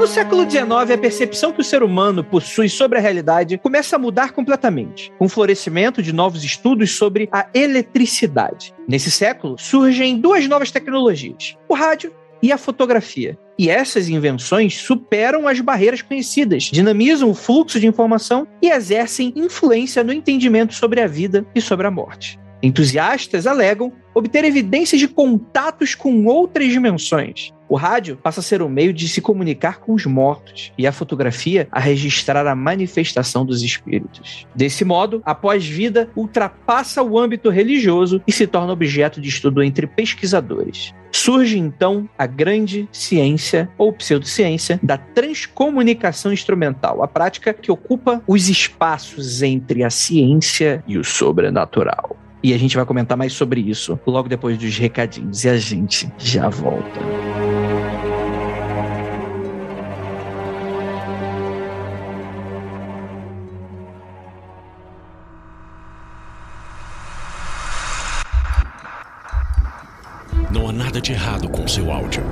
No século XIX, a percepção que o ser humano possui sobre a realidade começa a mudar completamente, com o florescimento de novos estudos sobre a eletricidade. Nesse século, surgem duas novas tecnologias, o rádio e a fotografia. E essas invenções superam as barreiras conhecidas, dinamizam o fluxo de informação e exercem influência no entendimento sobre a vida e sobre a morte. Entusiastas alegam obter evidências de contatos com outras dimensões. O rádio passa a ser um meio de se comunicar com os mortos e a fotografia a registrar a manifestação dos espíritos. Desse modo, a pós-vida ultrapassa o âmbito religioso e se torna objeto de estudo entre pesquisadores. Surge, então, a grande ciência, ou pseudociência, da transcomunicação instrumental, a prática que ocupa os espaços entre a ciência e o sobrenatural. E a gente vai comentar mais sobre isso logo depois dos recadinhos. E a gente já volta. Não há nada de errado com seu áudio.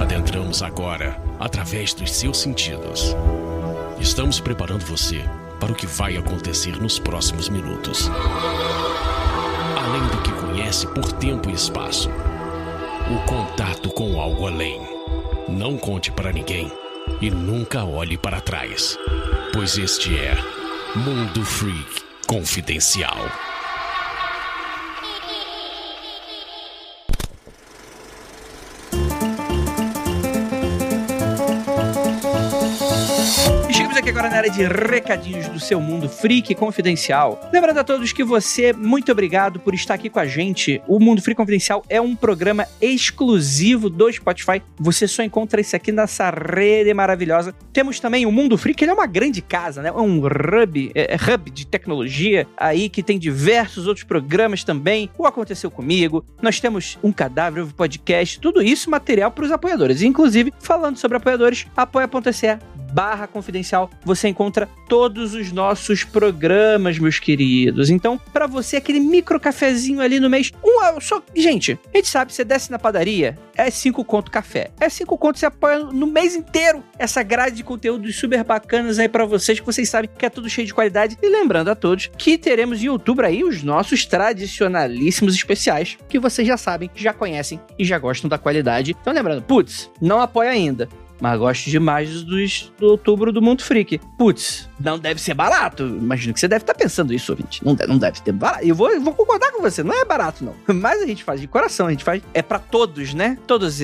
Adentramos agora através dos seus sentidos. Estamos preparando você para o que vai acontecer nos próximos minutos. Além do que conhece por tempo e espaço, o contato com algo além. Não conte para ninguém e nunca olhe para trás, pois este é Mundo Freak Confidencial. Aqui agora na área de recadinhos do seu Mundo Freak Confidencial. Lembrando a todos que você, muito obrigado por estar aqui com a gente. O Mundo Freak Confidencial é um programa exclusivo do Spotify. Você só encontra isso aqui nessa rede maravilhosa. Temos também o Mundo Freak, ele é uma grande casa, né? É um hub de tecnologia aí que tem diversos outros programas também. O Aconteceu Comigo. Nós temos um cadáver, o podcast, tudo isso material para os apoiadores. Inclusive, falando sobre apoiadores, apoia.se/confidencial, você encontra todos os nossos programas, meus queridos. Então, pra você, aquele micro cafezinho ali no mês, gente, a gente sabe, você desce na padaria, é 5 conto café. É 5 conto, você apoia no mês inteiro essa grade de conteúdos super bacanas aí pra vocês, que vocês sabem que é tudo cheio de qualidade. E lembrando a todos que teremos em outubro aí os nossos tradicionalíssimos especiais, que vocês já sabem, já conhecem e já gostam da qualidade. Então lembrando, não apoia ainda, mas gosto demais do outubro do Mundo Freak. Não deve ser barato. Imagino que você deve estar pensando isso, ouvinte. Não deve ter barato. Eu vou concordar com você, não é barato, não. Mas a gente faz de coração, a gente faz... É pra todos, né? Todas,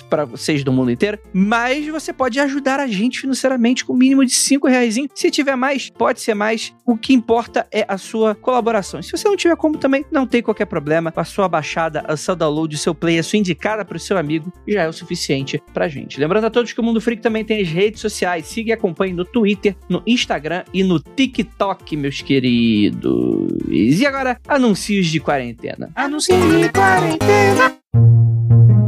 pra vocês do mundo inteiro. Mas você pode ajudar a gente financeiramente com o mínimo de R$5. Se tiver mais, pode ser mais. O que importa é a sua colaboração. E se você não tiver como também, não tem qualquer problema. A sua baixada, o seu download, o seu play, a sua indicada pro seu amigo, já é o suficiente pra gente. Lembrando a todos que o Mundo Freak também tem as redes sociais. Siga e acompanhe no Twitter, no Instagram e no TikTok, meus queridos. E agora, anúncios de quarentena. Anúncios de quarentena.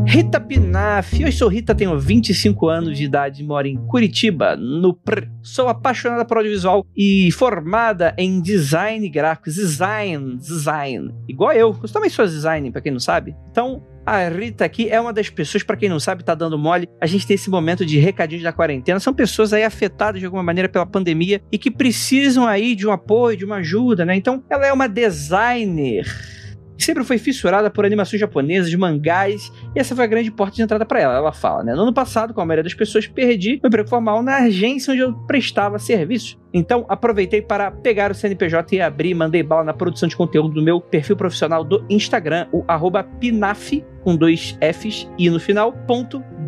Rita Pinaf. Eu sou Rita, tenho 25 anos de idade, moro em Curitiba, no PR. Sou apaixonada por audiovisual e formada em design gráfico. Design. Igual eu também sou design, pra quem não sabe. Então, a Rita aqui é uma das pessoas, pra quem não sabe, tá dando mole. A gente tem esse momento de recadinhos da quarentena. São pessoas aí afetadas de alguma maneira pela pandemia e que precisam aí de um apoio, de uma ajuda, né? Então, ela é uma designer. Sempre foi fissurada por animações japonesas, de mangás, e essa foi a grande porta de entrada para ela. Ela fala, né? No ano passado, com a maioria das pessoas, perdi meu emprego formal na agência onde eu prestava serviços. Então, aproveitei para pegar o CNPJ e abrir, mandei bala na produção de conteúdo do meu perfil profissional do Instagram, o @pinaf, com 2 Fs, e no final,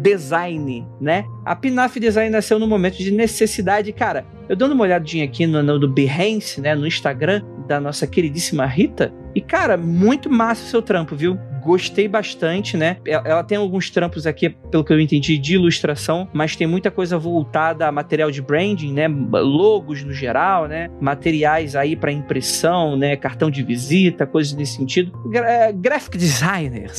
.design, né? A Pinaf Design nasceu num momento de necessidade, cara. Eu dando uma olhadinha aqui no Behance, né? No Instagram da nossa queridíssima Rita, e, cara, muito massa o seu trampo, viu? Gostei bastante, né? Ela tem alguns trampos aqui, pelo que eu entendi, de ilustração, mas tem muita coisa voltada a material de branding, né? Logos no geral, né? Materiais aí para impressão, né? Cartão de visita, coisas nesse sentido. Graphic designer,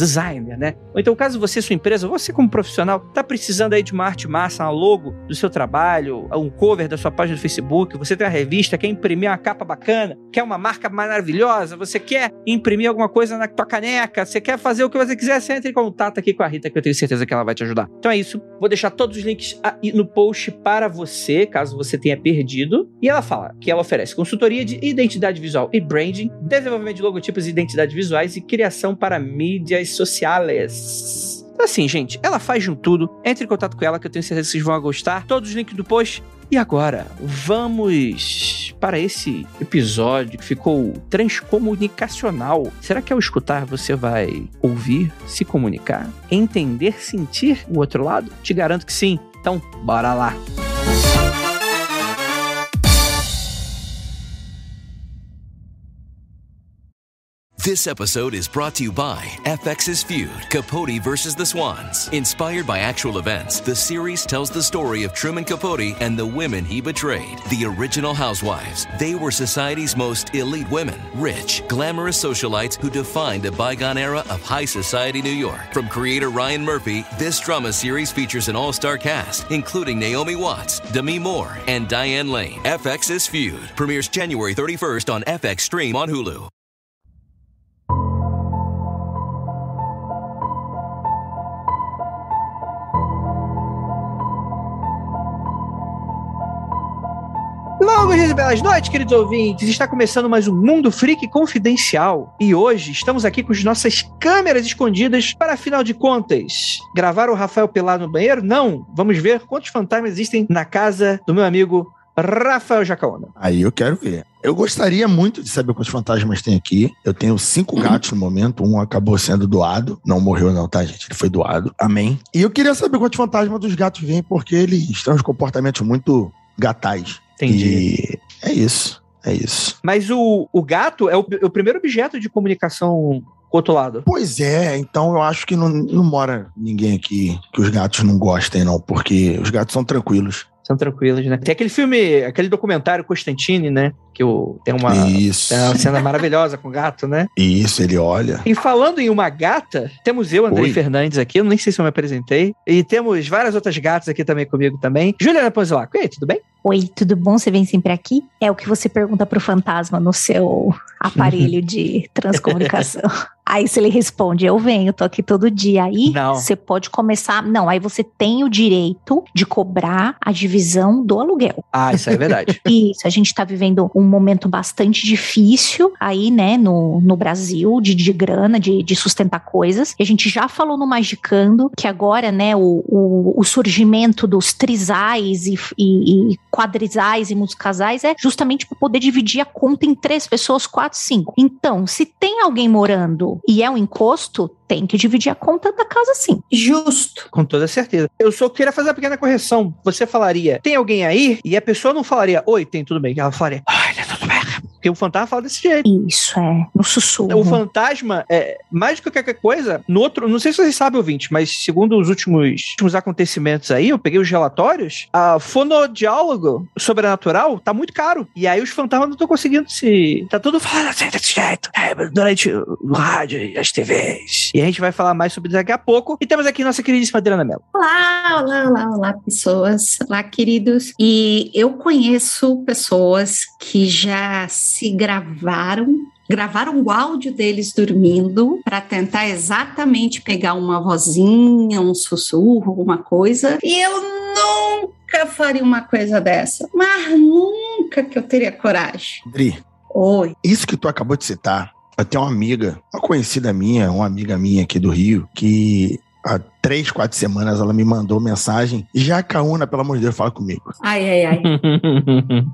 né? Ou então, caso você, sua empresa, você como profissional, tá precisando aí de uma arte massa, uma logo do seu trabalho, um cover da sua página do Facebook, você tem uma revista, quer imprimir uma capa bacana, quer uma marca maravilhosa, você quer imprimir alguma coisa na tua caneca, você quer quer fazer o que você quiser, você entra em contato aqui com a Rita, que eu tenho certeza que ela vai te ajudar. Então é isso. Vou deixar todos os links aí no post para você, caso você tenha perdido. E ela fala que ela oferece consultoria de identidade visual e branding, desenvolvimento de logotipos e identidades visuais e criação para mídias sociais. Então assim, gente, ela faz de um tudo. Entre em contato com ela, que eu tenho certeza que vocês vão gostar. Todos os links do post. E agora, vamos para esse episódio que ficou transcomunicacional. Será que ao escutar você vai ouvir, se comunicar, entender, sentir o outro lado? Te garanto que sim. Então, bora lá! This episode is brought to you by FX's feud, Capote versus the Swans. Inspired by actual events, the series tells the story of Truman Capote and the women he betrayed. The original housewives. They were society's most elite women. Rich, glamorous socialites who defined a bygone era of high society New York. From creator Ryan Murphy, this drama series features an all-star cast, including Naomi Watts, Demi Moore, and Diane Lane. FX's feud premieres January 31st on FX Stream on Hulu. Longos dias e belas noites, queridos ouvintes. Está começando mais um Mundo Freak Confidencial. E hoje estamos aqui com as nossas câmeras escondidas para, afinal de contas, gravar o Rafael pelado no banheiro? Não! Vamos ver quantos fantasmas existem na casa do meu amigo Rafael Jacaona. Aí eu quero ver. Eu gostaria muito de saber quantos fantasmas tem aqui. Eu tenho 5 gatos no momento. Um acabou sendo doado. Não morreu não, tá, gente? Ele foi doado. Amém. E eu queria saber quantos fantasmas dos gatos vêm, porque eles têm uns comportamentos muito gatais. Entendi. E é isso. Mas o gato é o primeiro objeto de comunicação com o outro lado. Pois é, então eu acho que não mora ninguém aqui que os gatos não gostem, não, porque os gatos são tranquilos. São tranquilos, né? Tem aquele filme, aquele documentário Constantine, né? Que tem uma cena maravilhosa com o gato, né? Isso, ele olha. E falando em uma gata, temos eu, Andrei Fernandes, aqui. Eu nem sei se eu me apresentei. E temos várias outras gatas aqui também comigo também. Juliana Ponzilaco. E aí, tudo bem? Oi, tudo bom? Você vem sempre aqui? É o que você pergunta pro fantasma no seu aparelho de transcomunicação. Aí se ele responde, eu venho, tô aqui todo dia. Aí você pode começar... Não, aí você tem o direito de cobrar a divisão do aluguel. Ah, isso é verdade. Isso, a gente tá vivendo um momento bastante difícil aí, né, no Brasil, de grana, de sustentar coisas. E a gente já falou no Magicando que agora, né, o surgimento dos trisais e quadrisais e multicasais é justamente para poder dividir a conta em 3 pessoas, 4, 5. Então, se tem alguém morando e é um encosto, tem que dividir a conta da casa sim. Justo. Com toda certeza. Eu só queria fazer uma pequena correção. Você falaria, tem alguém aí? E a pessoa não falaria, oi, tem tudo bem. Ela falaria, ai, tudo bem. Porque o fantasma fala desse jeito. Isso, no sussurro. O fantasma, mais do que qualquer coisa, no outro, não sei se vocês sabem, ouvinte, mas segundo os últimos acontecimentos aí, eu peguei os relatórios, a fonodiálogo sobrenatural tá muito caro. E aí os fantasmas não estão conseguindo tá tudo falando assim, desse jeito. Durante o rádio e as TVs. E a gente vai falar mais sobre isso daqui a pouco. E temos aqui nossa queridíssima Adriana Mello. Olá, pessoas. Olá, queridos. E eu conheço pessoas que já se gravaram o áudio deles dormindo para tentar exatamente pegar uma vozinha, um sussurro, alguma coisa. E eu nunca faria uma coisa dessa. Mas nunca que eu teria coragem. Adri. Oi. Isso que tu acabou de citar, eu tenho uma amiga, uma amiga minha aqui do Rio, que há 3, 4 semanas ela me mandou mensagem. Jacaúna, pelo amor de Deus, fala comigo. Ai.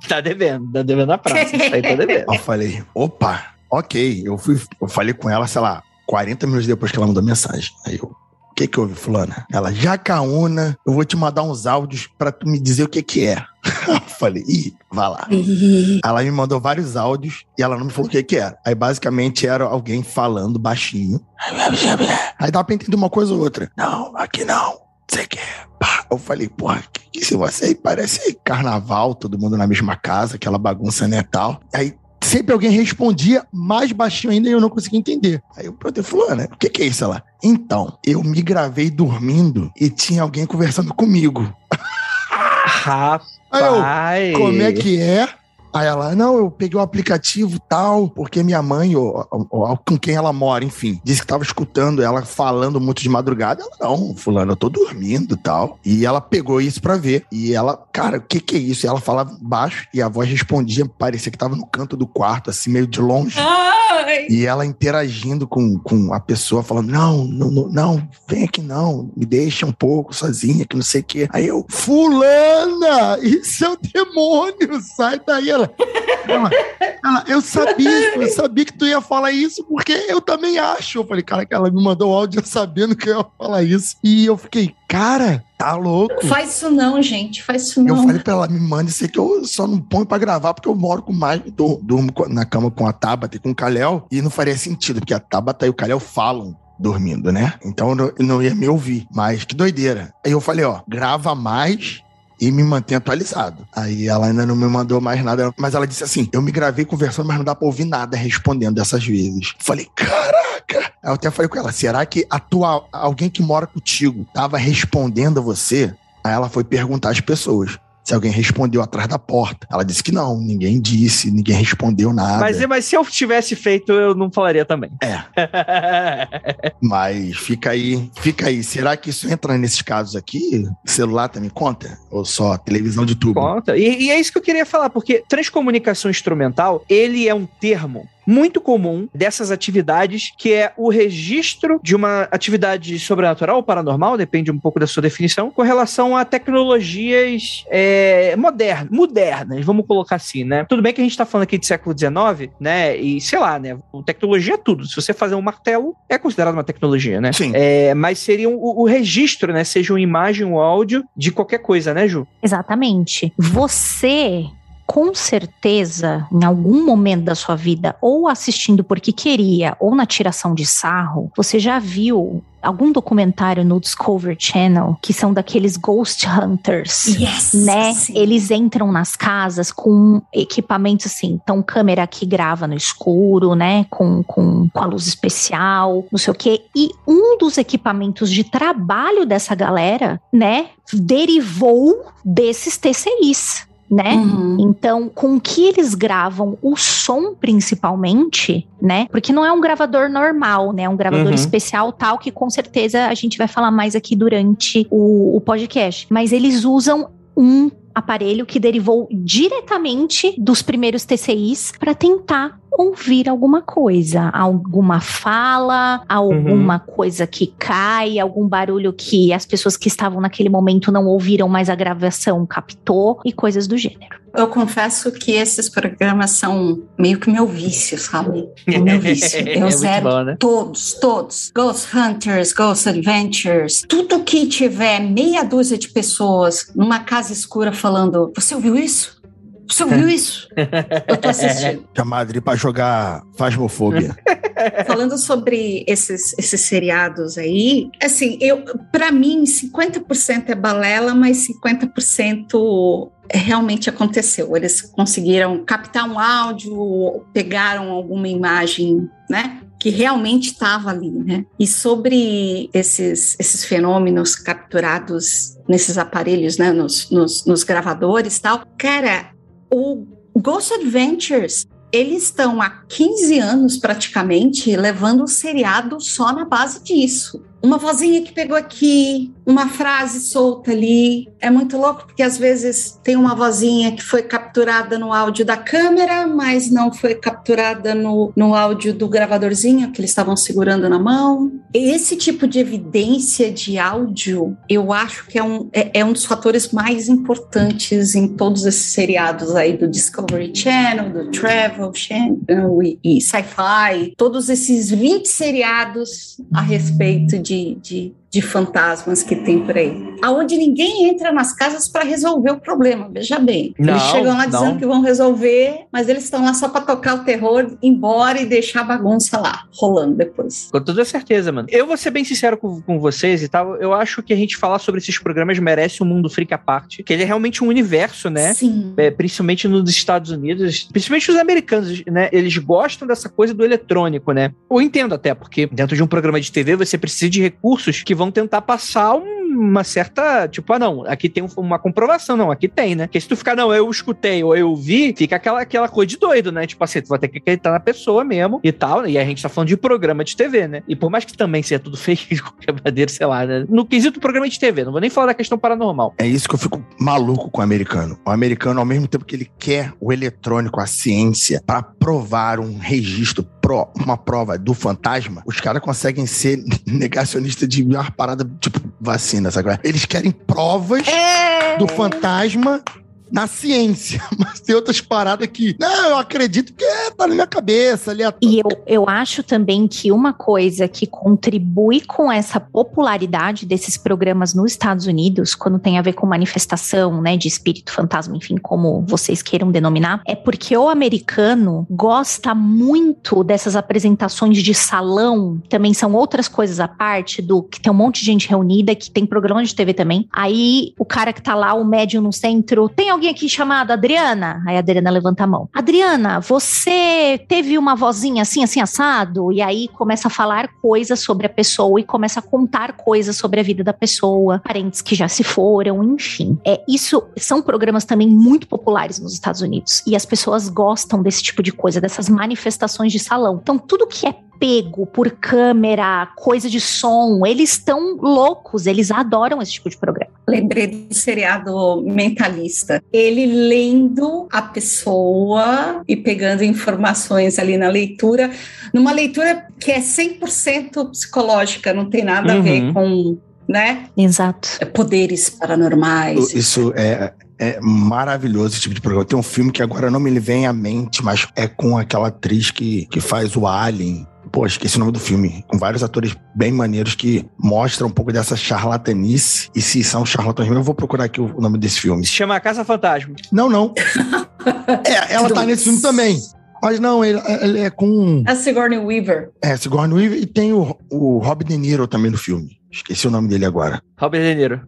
Tá devendo a praça. Isso aí tá devendo. Eu falei, opa, ok. Eu falei com ela, sei lá, 40 minutos depois que ela mandou mensagem. Aí eu, o que houve, fulana? Ela, Jacaúna, eu vou te mandar uns áudios pra tu me dizer o que é. Eu falei, vai lá. Ela me mandou vários áudios e ela não me falou o que era. Aí basicamente era alguém falando baixinho. Aí dá pra entender uma coisa ou outra. Não, aqui não. Você quer? Eu falei, porra, que se você aí parece carnaval, todo mundo na mesma casa, aquela bagunça, né, tal. Aí sempre alguém respondia mais baixinho ainda e eu não conseguia entender. Aí eu perguntei, fulana, o que é isso? Ela, então, eu me gravei dormindo e tinha alguém conversando comigo. Rapaz. Aí eu, como é que é? Aí ela, não, eu peguei o aplicativo tal, porque minha mãe, ou com quem ela mora, enfim, disse que tava escutando ela falando muito de madrugada. Ela, não, fulano, eu tô dormindo e tal. E ela pegou isso pra ver. E ela, cara, o que é isso? E ela falava baixo e a voz respondia, parecia que tava no canto do quarto, assim, meio de longe. Ai. E ela interagindo com a pessoa, falando, não, vem aqui não, me deixa um pouco sozinha, que não sei o quê. Aí eu, fulana, isso é o demônio, sai daí. Ela, eu sabia que tu ia falar isso, porque eu também acho. Eu falei, cara, que ela me mandou o áudio sabendo que eu ia falar isso. E eu fiquei, cara, tá louco. Faz isso não, gente, faz isso não. Eu falei pra ela, me manda isso aí que eu só não ponho pra gravar, porque eu moro com mais, durmo na cama com a Tabata e com o Kalel, e não faria sentido, porque a Tabata e o Kalel falam dormindo, né? Então eu não ia me ouvir. Mas que doideira. Aí eu falei, grava mais e me mantém atualizado. Aí ela ainda não me mandou mais nada, mas ela disse assim, eu me gravei conversando, mas não dá pra ouvir nada respondendo dessas vezes. Falei, caraca! Aí eu até falei com ela, será que alguém que mora contigo tava respondendo a você? Aí ela foi perguntar às pessoas se alguém respondeu atrás da porta. Ela disse que não, ninguém disse, ninguém respondeu nada. Mas se eu tivesse feito, eu não falaria também. Mas fica aí. Será que isso entra nesses casos aqui? Celular também conta? Ou só televisão de tubo? Conta. E é isso que eu queria falar, porque transcomunicação instrumental, ele é um termo muito comum dessas atividades, que é o registro de uma atividade sobrenatural ou paranormal, depende um pouco da sua definição, com relação a tecnologias modernas, vamos colocar assim, né? Tudo bem que a gente tá falando aqui de século XIX, né? E sei lá, né? Tecnologia é tudo. Se você fazer um martelo, é considerado uma tecnologia, né? Sim. Mas seria o registro, né? Seja uma imagem, um áudio de qualquer coisa, né, Ju? Exatamente. Você, com certeza, em algum momento da sua vida, ou assistindo porque queria, ou na tiração de sarro, você já viu algum documentário no Discovery Channel, que são daqueles Ghost Hunters, yes, né? sim. Eles entram nas casas com equipamentos assim, então câmera que grava no escuro, né? Com a luz especial, não sei o quê. E um dos equipamentos de trabalho dessa galera, né? Derivou desses TCIs. Né? Uhum. Então, com que eles gravam o som principalmente, né? Porque não é um gravador normal, né? É um gravador especial tal, que com certeza a gente vai falar mais aqui durante o podcast. Mas eles usam um aparelho que derivou diretamente dos primeiros TCIs para tentar ouvir alguma coisa, alguma fala, alguma coisa que cai, algum barulho que as pessoas que estavam naquele momento não ouviram, mas a gravação captou e coisas do gênero. Eu confesso que esses programas são meio que meu vício, sabe? É meu vício. Eu zero bom, né? Todos. Ghost Hunters, Ghost Adventures, tudo que tiver meia dúzia de pessoas numa casa escura falando, você ouviu isso? Você ouviu isso? Eu tô assistindo. Chamadri pra jogar Phasmophobia. Falando sobre esses seriados aí, assim, pra mim, 50% é balela, mas 50% realmente aconteceu. Eles conseguiram captar um áudio, pegaram alguma imagem, né? Que realmente estava ali, né? E sobre esses fenômenos capturados nesses aparelhos, né? Nos gravadores e tal, cara, o Ghost Adventures, eles estão há 15 anos praticamente levando o seriado só na base disso. Uma vozinha que pegou aqui, uma frase solta ali. É muito louco, porque às vezes tem uma vozinha que foi capturada no áudio da câmera, mas não foi capturada no áudio do gravadorzinho que eles estavam segurando na mão. Esse tipo de evidência de áudio, eu acho que é um dos fatores mais importantes em todos esses seriados aí do Discovery Channel, do Travel Channel e Sci-Fi. Todos esses 20 seriados a respeito de fantasmas que tem por aí. Aonde ninguém entra nas casas para resolver o problema, veja bem. Eles chegam lá dizendo que vão resolver, mas eles estão lá só para tocar o terror, ir embora e deixar a bagunça lá, rolando depois. Com toda certeza, mano. Eu vou ser bem sincero com vocês e tal, eu acho que a gente falar sobre esses programas merece um mundo freak à parte, que ele é realmente um universo, né? Sim. Principalmente nos Estados Unidos, principalmente os americanos, né? Eles gostam dessa coisa do eletrônico, né? Eu entendo até, porque dentro de um programa de TV você precisa de recursos que vão tentar passar um uma certa, tipo, não, aqui tem uma comprovação, não, aqui tem, né? Porque se tu ficar, não, eu escutei ou eu vi, fica aquela coisa de doido, né? Tipo assim, tu vai ter que acreditar na pessoa mesmo e tal, e a gente tá falando de programa de TV, né? E por mais que também seja tudo fake, qualquer maneira, sei lá, né? No quesito programa de TV, não vou nem falar da questão paranormal. É isso que eu fico maluco com o americano. O americano, ao mesmo tempo que ele quer o eletrônico, a ciência, pra provar um registro, uma prova do fantasma, os caras conseguem ser negacionistas de uma parada tipo vacina, sabe? Eles querem provas do fantasma na ciência, mas tem outras paradas que, não, eu acredito que tá na minha cabeça ali. E eu acho também que uma coisa que contribui com essa popularidade desses programas nos Estados Unidos, quando tem a ver com manifestação, né, de espírito, fantasma, enfim, como vocês queiram denominar, é porque o americano gosta muito dessas apresentações de salão, também são outras coisas à parte, do que tem um monte de gente reunida, que tem programa de TV também. Aí o cara que tá lá, o médium no centro, tem alguém aqui chamado Adriana? Aí a Adriana levanta a mão. Adriana, você teve uma vozinha assim, assim, assado? E aí começa a falar coisas sobre a pessoa e começa a contar coisas sobre a vida da pessoa, parentes que já se foram, enfim. Isso são programas também muito populares nos Estados Unidos. E as pessoas gostam desse tipo de coisa, dessas manifestações de salão. Então, tudo que é pego por câmera, coisa de som, eles estão loucos, eles adoram esse tipo de programa. Lembrei do seriado Mentalista. Ele lendo a pessoa e pegando informações ali na leitura, numa leitura que é 100% psicológica, não tem nada a ver com, né? Exato. Poderes paranormais. Isso é maravilhoso esse tipo de programa. Tem um filme que agora não me vem à mente, mas é com aquela atriz que faz o Alien. Pô, esqueci o nome do filme. Com vários atores bem maneiros que mostram um pouco dessa charlatanice. E se são charlatães mesmo, eu vou procurar aqui o nome desse filme. Se chama Casa Fantasma. Não. Ela tá nesse filme também. Mas não, ele é com... A Sigourney Weaver. Sigourney Weaver, e tem o Robert De Niro também no filme. Esqueci o nome dele agora. Robert De Niro.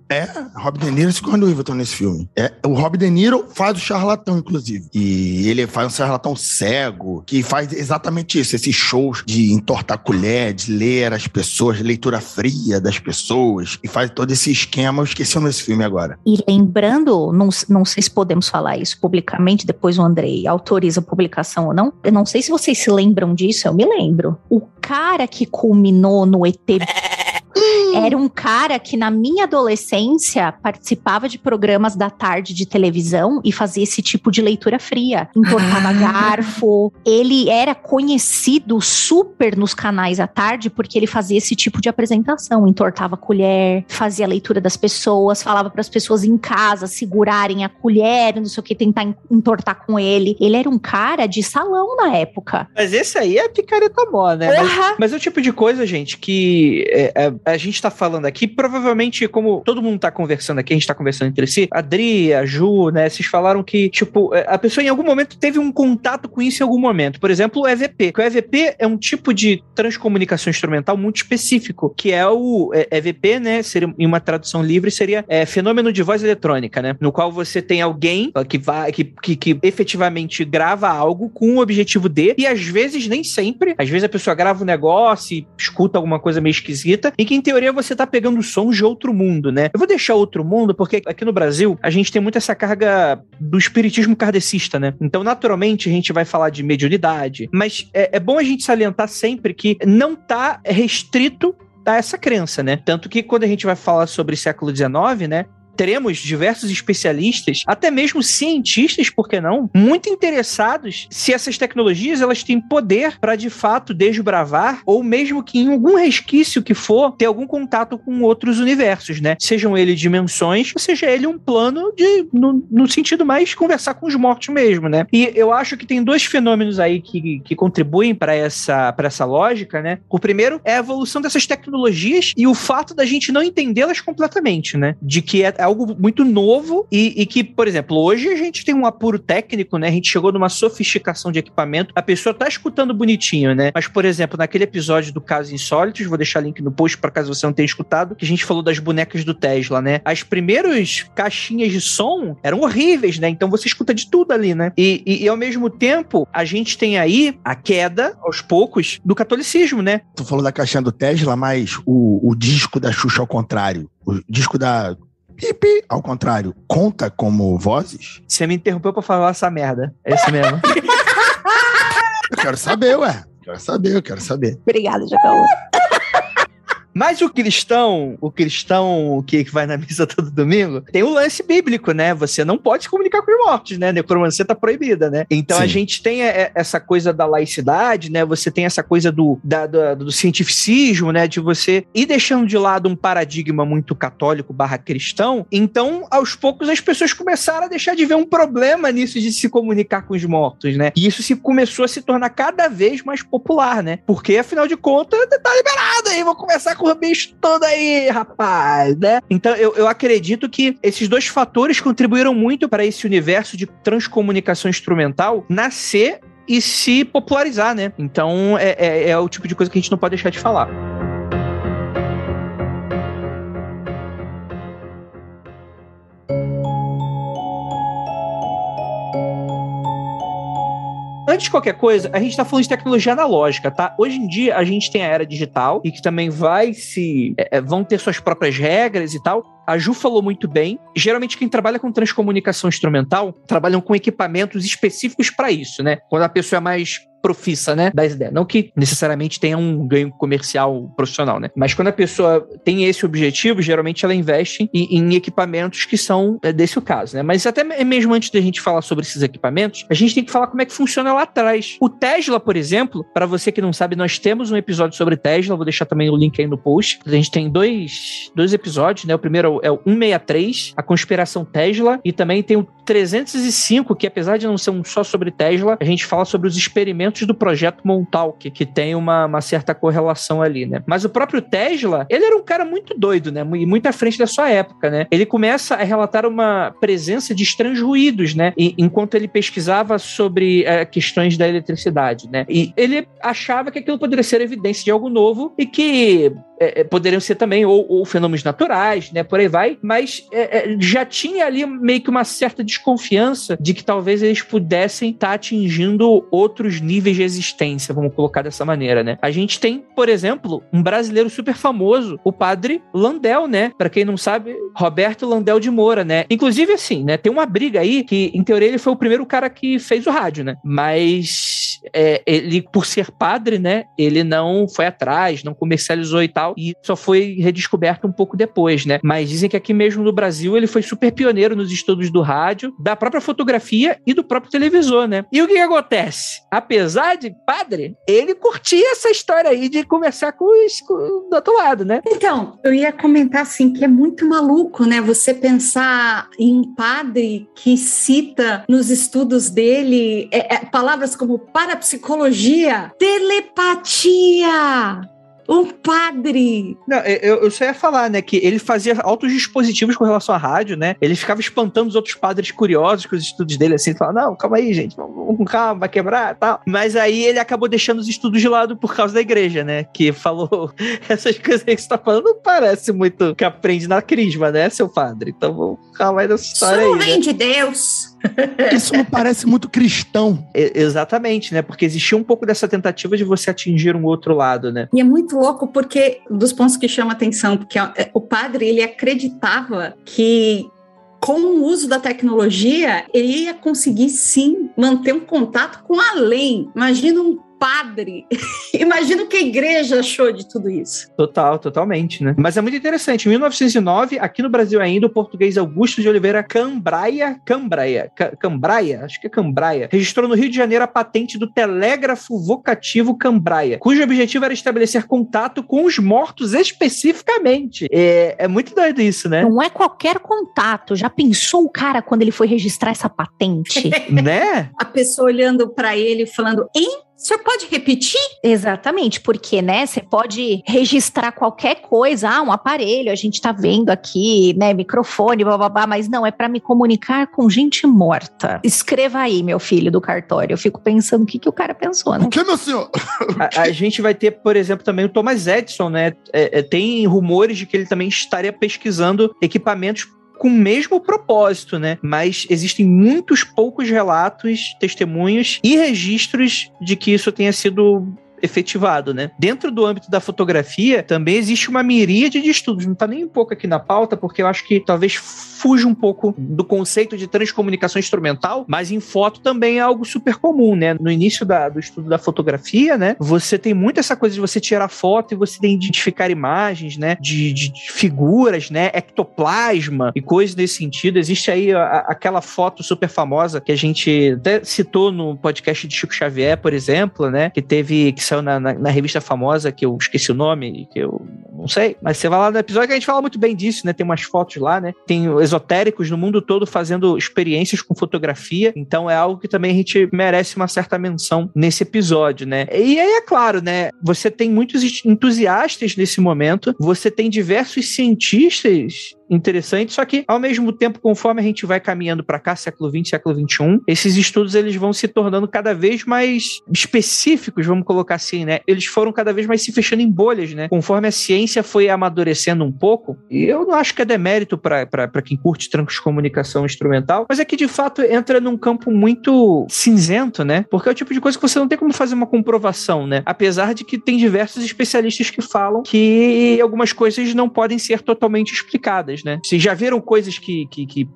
Robert De Niro e Sigourney Weaver estão nesse filme. O Robert De Niro faz o charlatão, inclusive. E ele faz um charlatão cego, que faz exatamente isso, esses shows de entortar colher, de ler as pessoas, leitura fria das pessoas, e faz todo esse esquema. Eu esqueci o nome desse filme agora. E lembrando, não sei se podemos falar isso publicamente, depois o Andrei autoriza a publicação ou não. Eu não sei se vocês se lembram disso, eu me lembro. O cara que culminou no ET... Era um cara que na minha adolescência participava de programas da tarde de televisão e fazia esse tipo de leitura fria. Entortava garfo. Ele era conhecido super nos canais à tarde porque ele fazia esse tipo de apresentação. Entortava colher, fazia a leitura das pessoas, falava para as pessoas em casa segurarem a colher, não sei o que, tentar entortar com ele. Ele era um cara de salão na época. Mas esse aí é picareta mó, né? Mas é o tipo de coisa, gente, que a gente tá falando aqui, provavelmente, como todo mundo tá conversando aqui, a gente tá conversando entre si, a Adri, a Ju, né, vocês falaram que, tipo, a pessoa em algum momento teve um contato com isso em algum momento. Por exemplo, o EVP. O EVP é um tipo de transcomunicação instrumental muito específico, que é o EVP, né, seria, em uma tradução livre, seria fenômeno de voz eletrônica, né, no qual você tem alguém que efetivamente grava algo com o objetivo de, e às vezes, nem sempre, às vezes a pessoa grava um negócio e escuta alguma coisa meio esquisita, e que em teoria você tá pegando sons de outro mundo, né? Eu vou deixar outro mundo porque aqui no Brasil a gente tem muito essa carga do espiritismo kardecista, né? Então, naturalmente, a gente vai falar de mediunidade, mas é bom a gente salientar sempre que não tá restrito a essa crença, né? Tanto que quando a gente vai falar sobre século XIX, né, teremos diversos especialistas, até mesmo cientistas, por que não, muito interessados se essas tecnologias elas têm poder para de fato desbravar, ou mesmo que em algum resquício que for, ter algum contato com outros universos, né? Sejam ele dimensões, ou seja ele um plano de, no sentido mais conversar com os mortos mesmo, né? E eu acho que tem dois fenômenos aí que contribuem para essa lógica, né? O primeiro é a evolução dessas tecnologias e o fato da gente não entendê-las completamente, né? De que é algo muito novo e que, por exemplo, hoje a gente tem um apuro técnico, né? A gente chegou numa sofisticação de equipamento. A pessoa tá escutando bonitinho, né? Mas, por exemplo, naquele episódio do Casos Insólitos, vou deixar link no post para caso você não tenha escutado, que a gente falou das bonecas do Tesla, né? As primeiras caixinhas de som eram horríveis, né? Então você escuta de tudo ali, né? E ao mesmo tempo, a gente tem aí a queda, aos poucos, do catolicismo, né? Tu falou da caixinha do Tesla, mas o disco da Xuxa ao contrário, o disco da Pipi ao contrário, conta como vozes? Você me interrompeu pra falar essa merda. É isso mesmo. Eu quero saber, ué. Eu quero saber. Obrigada, Jacaú. Mas o cristão que vai na missa todo domingo, tem o lance bíblico, né? Você não pode se comunicar com os mortos, né? Necromancia tá proibida, né? Então, sim, a gente tem essa coisa da laicidade, né? Você tem essa coisa do cientificismo, né? De você ir deixando de lado um paradigma muito católico / cristão. Então, aos poucos, as pessoas começaram a deixar de ver um problema nisso de se comunicar com os mortos, né? E isso começou a se tornar cada vez mais popular, né? Porque, afinal de contas, tá liberado aí, vou começar com o bicho todo aí, rapaz, né? Então, eu acredito que esses dois fatores contribuíram muito para esse universo de transcomunicação instrumental nascer e se popularizar, né? Então, é o tipo de coisa que a gente não pode deixar de falar. Antes de qualquer coisa, a gente tá falando de tecnologia analógica, tá? Hoje em dia, a gente tem a era digital e que também vão ter suas próprias regras e tal. A Ju falou muito bem. Geralmente, quem trabalha com transcomunicação instrumental trabalham com equipamentos específicos para isso, né? Quando a pessoa é mais profissa, né, das ideias. Não que necessariamente tenha um ganho comercial profissional, né? Mas quando a pessoa tem esse objetivo, geralmente ela investe em equipamentos que são desse o caso, né? Mas até mesmo antes da gente falar sobre esses equipamentos, a gente tem que falar como é que funciona lá atrás. O Tesla, por exemplo, para você que não sabe, nós temos um episódio sobre Tesla, vou deixar também o link aí no post. A gente tem dois episódios, né? O primeiro é o 163, a conspiração Tesla, e também tem o 305, que apesar de não ser um só sobre Tesla, a gente fala sobre os experimentos do projeto Montauk, que tem uma certa correlação ali, né? Mas o próprio Tesla, ele era um cara muito doido, né? E muito à frente da sua época, né? Ele começa a relatar uma presença de estranhos ruídos, né? Enquanto ele pesquisava sobre questões da eletricidade, né? E ele achava que aquilo poderia ser evidência de algo novo e que poderiam ser também ou fenômenos naturais, né, por aí vai, mas já tinha ali meio que uma certa desconfiança de que talvez eles pudessem estar atingindo outros níveis de existência, vamos colocar dessa maneira, né. A gente tem, por exemplo, um brasileiro super famoso, o padre Landel, né, pra quem não sabe, Roberto Landel de Moura, né, inclusive assim, né, tem uma briga aí que, em teoria, ele foi o primeiro cara que fez o rádio, né, mas ele, por ser padre, né, ele não foi atrás, não comercializou e tal, e só foi redescoberto um pouco depois, né? Mas dizem que aqui mesmo no Brasil ele foi super pioneiro nos estudos do rádio, da própria fotografia e do próprio televisor, né? E o que acontece? Apesar de padre, ele curtia essa história aí de conversar com do outro lado, né? Então, eu ia comentar assim que é muito maluco, né? Você pensar em padre que cita nos estudos dele palavras como parapsicologia, telepatia. Um padre! Não, eu só ia falar, né, que ele fazia altos dispositivos com relação à rádio, né? Ele ficava espantando os outros padres curiosos com os estudos dele, assim, falando, não, calma aí, gente, vamos com calma, vai quebrar e tal. Mas aí ele acabou deixando os estudos de lado por causa da igreja, né? Que falou, essas coisas aí que você tá falando não parece muito que aprende na crisma, né, seu padre? Então vamos calma aí nessa história aí, Isso não vem né? de Deus! Isso não parece muito cristão. Exatamente, né? Porque existia um pouco dessa tentativa de você atingir um outro lado, né? E é muito louco porque, dos pontos que chama atenção, porque o padre, ele acreditava que com o uso da tecnologia, ele ia conseguir, sim, manter um contato com além. Imagina um padre. Imagina o que a igreja achou de tudo isso. Totalmente, né? Mas é muito interessante. Em 1909, aqui no Brasil ainda, o português Augusto de Oliveira Cambraia, acho que é Cambraia, registrou no Rio de Janeiro a patente do telégrafo vocativo Cambraia, cujo objetivo era estabelecer contato com os mortos especificamente. É muito doido isso, né? Não é qualquer contato. Já pensou o cara quando ele foi registrar essa patente? Né? A pessoa olhando para ele e falando, hein? O senhor pode repetir? Exatamente, porque, né, você pode registrar qualquer coisa, um aparelho, a gente tá vendo aqui, né, microfone, bababá, mas não, é para me comunicar com gente morta. Escreva aí, meu filho do cartório. Eu fico pensando o que o cara pensou, né? O que, meu senhor? A gente vai ter, por exemplo, também o Thomas Edison, né? Tem rumores de que ele também estaria pesquisando equipamentos com o mesmo propósito, né? Mas existem muitos poucos relatos, testemunhos e registros de que isso tenha sido efetivado, né? Dentro do âmbito da fotografia, também existe uma miríade de estudos. Não tá nem um pouco aqui na pauta, porque eu acho que talvez fuja um pouco do conceito de transcomunicação instrumental, mas em foto também é algo super comum, né? No início do estudo da fotografia, né? Você tem muito essa coisa de você tirar foto e você identificar imagens, né? De figuras, né? Ectoplasma e coisas nesse sentido. Existe aí aquela foto super famosa que a gente até citou no podcast de Chico Xavier, por exemplo, né? Que saiu na revista famosa, que eu esqueci o nome, que eu não sei, mas você vai lá no episódio que a gente fala muito bem disso, né? Tem umas fotos lá, né? Tem esotéricos no mundo todo fazendo experiências com fotografia, então é algo que também a gente merece uma certa menção nesse episódio, né? E aí, é claro, né? Você tem muitos entusiastas nesse momento, você tem diversos cientistas interessante, só que ao mesmo tempo, conforme a gente vai caminhando para cá, século XX, século XXI, esses estudos eles vão se tornando cada vez mais específicos, vamos colocar assim, né? Eles foram cada vez mais se fechando em bolhas, né? Conforme a ciência foi amadurecendo um pouco, e eu não acho que é demérito para quem curte transcomunicação instrumental, mas é que de fato entra num campo muito cinzento, né? Porque é o tipo de coisa que você não tem como fazer uma comprovação, né? Apesar de que tem diversos especialistas que falam que algumas coisas não podem ser totalmente explicadas, né? Vocês já viram coisas que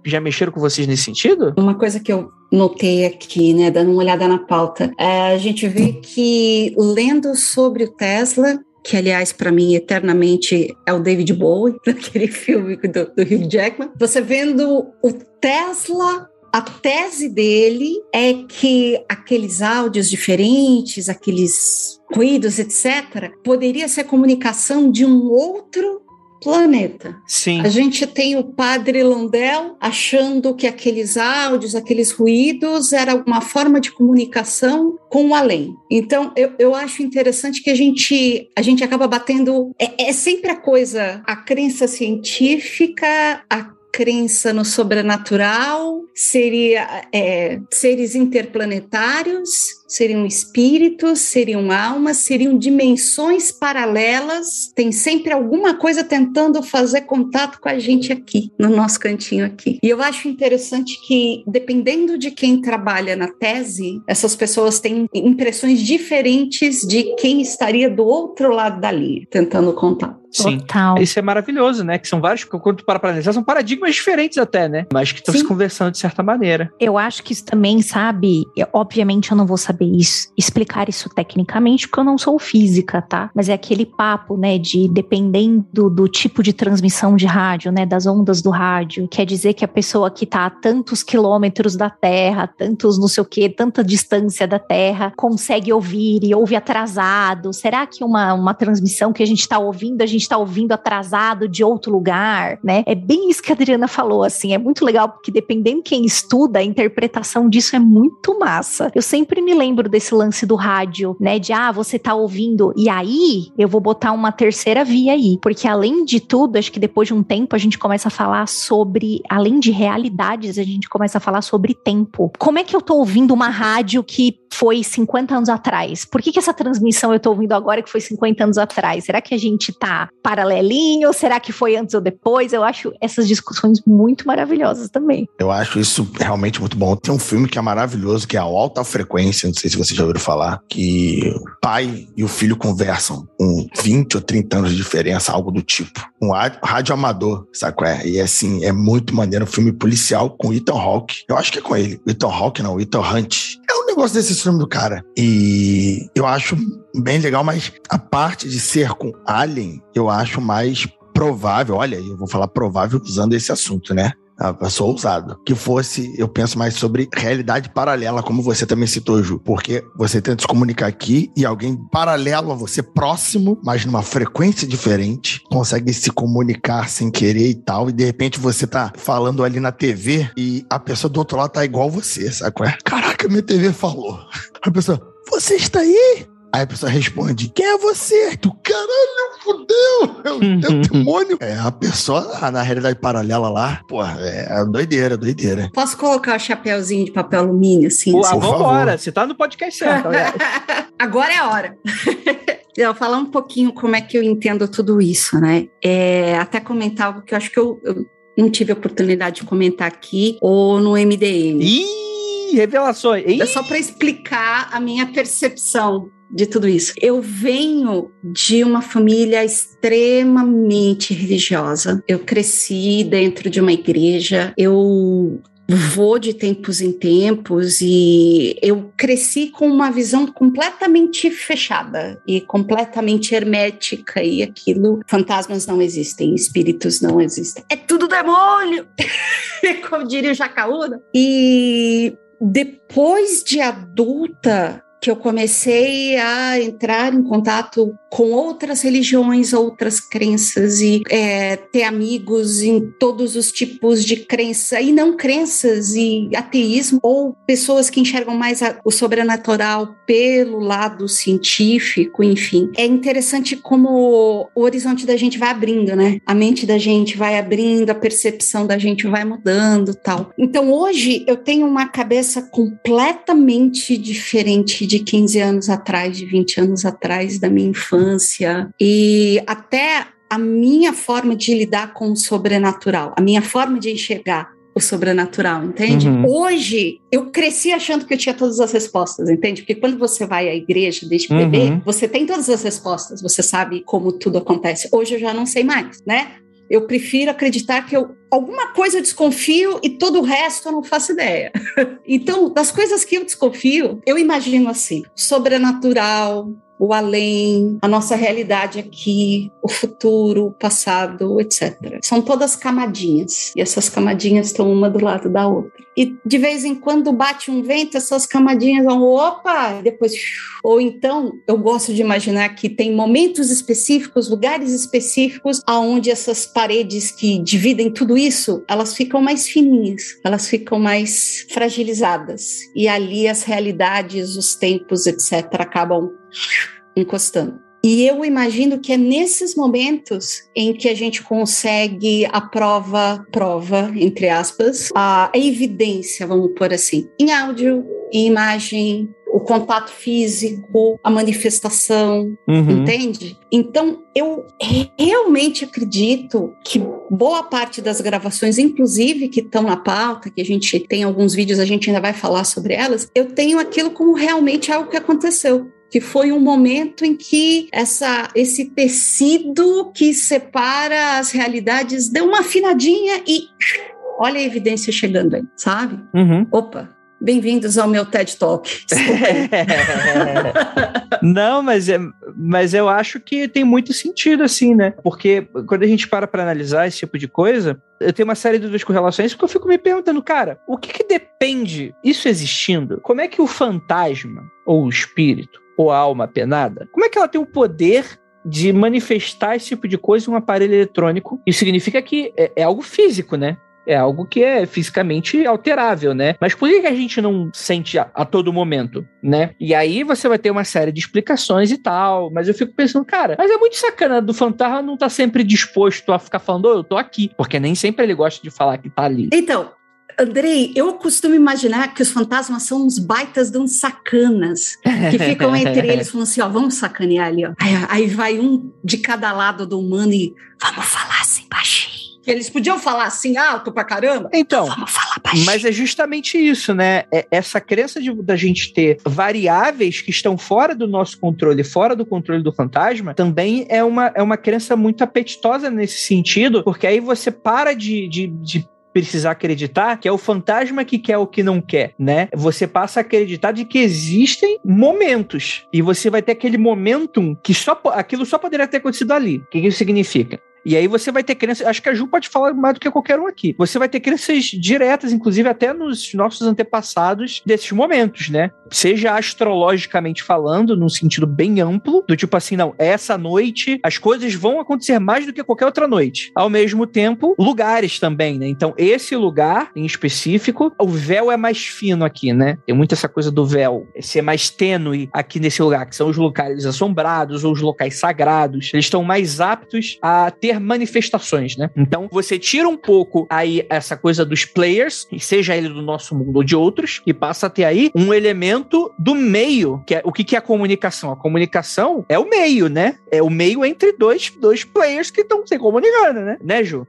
já mexeram com vocês nesse sentido? Uma coisa que eu notei aqui, né, dando uma olhada na pauta, a gente vê que lendo sobre o Tesla, que aliás para mim eternamente é o David Bowie, daquele filme do Hugh Jackman, você vendo o Tesla, a tese dele é que aqueles áudios diferentes, aqueles ruídos, etc., poderia ser comunicação de um outro planeta. Sim. A gente tem o padre Landel achando que aqueles áudios, aqueles ruídos era uma forma de comunicação com o além. Então, eu acho interessante que a gente acaba batendo... É sempre a coisa, a crença científica, a crença no sobrenatural, seria seres interplanetários, seriam espíritos, seriam almas, seriam dimensões paralelas, tem sempre alguma coisa tentando fazer contato com a gente aqui, no nosso cantinho aqui. E eu acho interessante que, dependendo de quem trabalha na tese, essas pessoas têm impressões diferentes de quem estaria do outro lado da linha, tentando contato. Sim, total. Isso é maravilhoso, né? Que são vários, quando tu para pra analisar, são paradigmas diferentes até, né? Mas que estão se conversando de certa maneira. Eu acho que isso também, sabe, obviamente eu não vou saber explicar isso tecnicamente, porque eu não sou física, tá? Mas é aquele papo, né, de dependendo do tipo de transmissão de rádio, né, das ondas do rádio, quer dizer que a pessoa que tá a tantos quilômetros da Terra, tantos não sei o quê, tanta distância da Terra, consegue ouvir e ouve atrasado. Será que uma transmissão que a gente tá ouvindo, a gente tá ouvindo atrasado de outro lugar, né? É bem isso que a Adriana falou, assim, é muito legal, porque dependendo quem estuda, a interpretação disso é muito massa. Eu sempre me lembro desse lance do rádio, né, de, você tá ouvindo, e aí eu vou botar uma terceira via aí, porque além de tudo, acho que depois de um tempo a gente começa a falar sobre, além de realidades, a gente começa a falar sobre tempo. Como é que eu tô ouvindo uma rádio que foi 50 anos atrás? Por que essa transmissão eu tô ouvindo agora que foi 50 anos atrás? Será que a gente tá paralelinho? Será que foi antes ou depois? Eu acho essas discussões muito maravilhosas também. Eu acho isso realmente muito bom. Tem um filme que é maravilhoso, que é a Alta Frequência, não sei se vocês já ouviram falar, que o pai e o filho conversam com 20 ou 30 anos de diferença, algo do tipo. Um rádio amador, sabe qual é? E assim, é muito maneiro, um filme policial com Ethan Hawke. Eu acho que é com ele. Ethan Hawke não, Ethan Hunt. É um negócio desse filme do cara. E eu acho bem legal, mas a parte de ser com Alien, eu acho mais provável, olha, eu vou falar provável usando esse assunto, né? Eu sou ousado. Que fosse, eu penso mais sobre realidade paralela, como você também citou, Ju. Porque você tenta se comunicar aqui e alguém paralelo a você, próximo, mas numa frequência diferente, consegue se comunicar sem querer e tal. E de repente você tá falando ali na TV e a pessoa do outro lado tá igual você, sabe qual é? Caraca, minha TV falou. A pessoa... você está aí? Aí a pessoa responde, quem é você? Tu, caralho, fudeu, é o teu demônio. É, a pessoa, na realidade paralela lá, porra, é doideira. Posso colocar o chapéuzinho de papel alumínio, assim? Vambora, você tá no podcast certo. Agora é a hora. Eu vou falar um pouquinho como é que eu entendo tudo isso, né? Até comentar algo que eu acho que eu não tive a oportunidade de comentar aqui, ou no MDM. Ih, revelações. É só para explicar a minha percepção de tudo isso. Eu venho de uma família extremamente religiosa. Eu cresci dentro de uma igreja. Eu vou de tempos em tempos e eu cresci com uma visão completamente fechada e completamente hermética, e aquilo, fantasmas não existem, espíritos não existem. É tudo demônio! Como diria o Jacaúna. E depois de adulta, que eu comecei a entrar em contato com outras religiões, outras crenças, e ter amigos em todos os tipos de crença, e não crenças, e ateísmo, ou pessoas que enxergam mais o sobrenatural pelo lado científico, enfim. É interessante como o horizonte da gente vai abrindo, né? A mente da gente vai abrindo, a percepção da gente vai mudando, tal. Então hoje eu tenho uma cabeça completamente diferente de 15 anos atrás, de 20 anos atrás, da minha infância, e até a minha forma de lidar com o sobrenatural, a minha forma de enxergar o sobrenatural, entende? Hoje, eu cresci achando que eu tinha todas as respostas, entende? Porque quando você vai à igreja desde bebê, você tem todas as respostas, você sabe como tudo acontece. Hoje eu já não sei mais, né? Eu prefiro acreditar que alguma coisa eu desconfio e todo o resto eu não faço ideia. Então, das coisas que eu desconfio, eu imagino assim, sobrenatural, o além, a nossa realidade aqui, o futuro, o passado, etc. São todas camadinhas, e essas camadinhas estão uma do lado da outra. E de vez em quando bate um vento, essas camadinhas vão, opa, e depois... Ou então, eu gosto de imaginar que tem momentos específicos, lugares específicos, onde essas paredes que dividem tudo isso, elas ficam mais fininhas, elas ficam mais fragilizadas. E ali as realidades, os tempos, etc., acabam encostando. E eu imagino que é nesses momentos em que a gente consegue a prova, entre aspas, a evidência, vamos pôr assim, em áudio, em imagem, o contato físico, a manifestação, entende? Então, eu realmente acredito que boa parte das gravações, inclusive que estão na pauta, que a gente tem alguns vídeos, a gente ainda vai falar sobre elas, eu tenho aquilo como realmente algo que aconteceu. Que foi um momento em que esse tecido que separa as realidades deu uma afinadinha e olha a evidência chegando aí, sabe? Opa, bem-vindos ao meu TED Talk. Não, mas eu acho que tem muito sentido, assim, né? Porque quando a gente para analisar esse tipo de coisa, eu tenho uma série de dúvidas com relação a isso, porque eu fico me perguntando, cara, o que depende, isso existindo, como é que o fantasma, ou o espírito, ou a alma penada, como é que ela tem o poder de manifestar esse tipo de coisa em um aparelho eletrônico? Isso significa que é algo físico, né? É algo que é fisicamente alterável, né? Mas por que a gente não sente a todo momento, né? E aí você vai ter uma série de explicações e tal, mas eu fico pensando, cara, mas é muito sacana do fantasma não estar sempre disposto a ficar falando, eu tô aqui, porque nem sempre ele gosta de falar que tá ali. Então, Andrei, eu costumo imaginar que os fantasmas são uns baitas de uns sacanas, que ficam entre eles falando assim, ó, vamos sacanear ali, ó. Aí vai um de cada lado do humano e vamos falar assim baixinho. Eles podiam falar assim alto pra caramba? Então, vamos falar baixinho. Mas é justamente isso, né? Essa crença da gente ter variáveis que estão fora do nosso controle, fora do controle do fantasma, também é uma crença muito apetitosa nesse sentido, porque aí você para de precisar acreditar que é o fantasma que quer o que não quer, né? Você passa a acreditar de que existem momentos, e você vai ter aquele momentum que aquilo só poderia ter acontecido ali. O que isso significa? E aí você vai ter crenças, acho que a Ju pode falar mais do que qualquer um aqui. Você vai ter crenças diretas, inclusive até nos nossos antepassados desses momentos, né? Seja astrologicamente falando, num sentido bem amplo, do tipo assim, não, essa noite as coisas vão acontecer mais do que qualquer outra noite. Ao mesmo tempo, lugares também, né? Então, esse lugar em específico, o véu é mais fino aqui, né? Tem muito essa coisa do véu ser mais tênue aqui nesse lugar, que são os locais assombrados ou os locais sagrados. Eles estão mais aptos a ter manifestações, né? Então, você tira um pouco aí essa coisa dos players, seja ele do nosso mundo ou de outros, e passa a ter aí um elemento do meio, que é o que é a comunicação? A comunicação é o meio, né? É o meio entre dois players que estão se comunicando, né, Ju?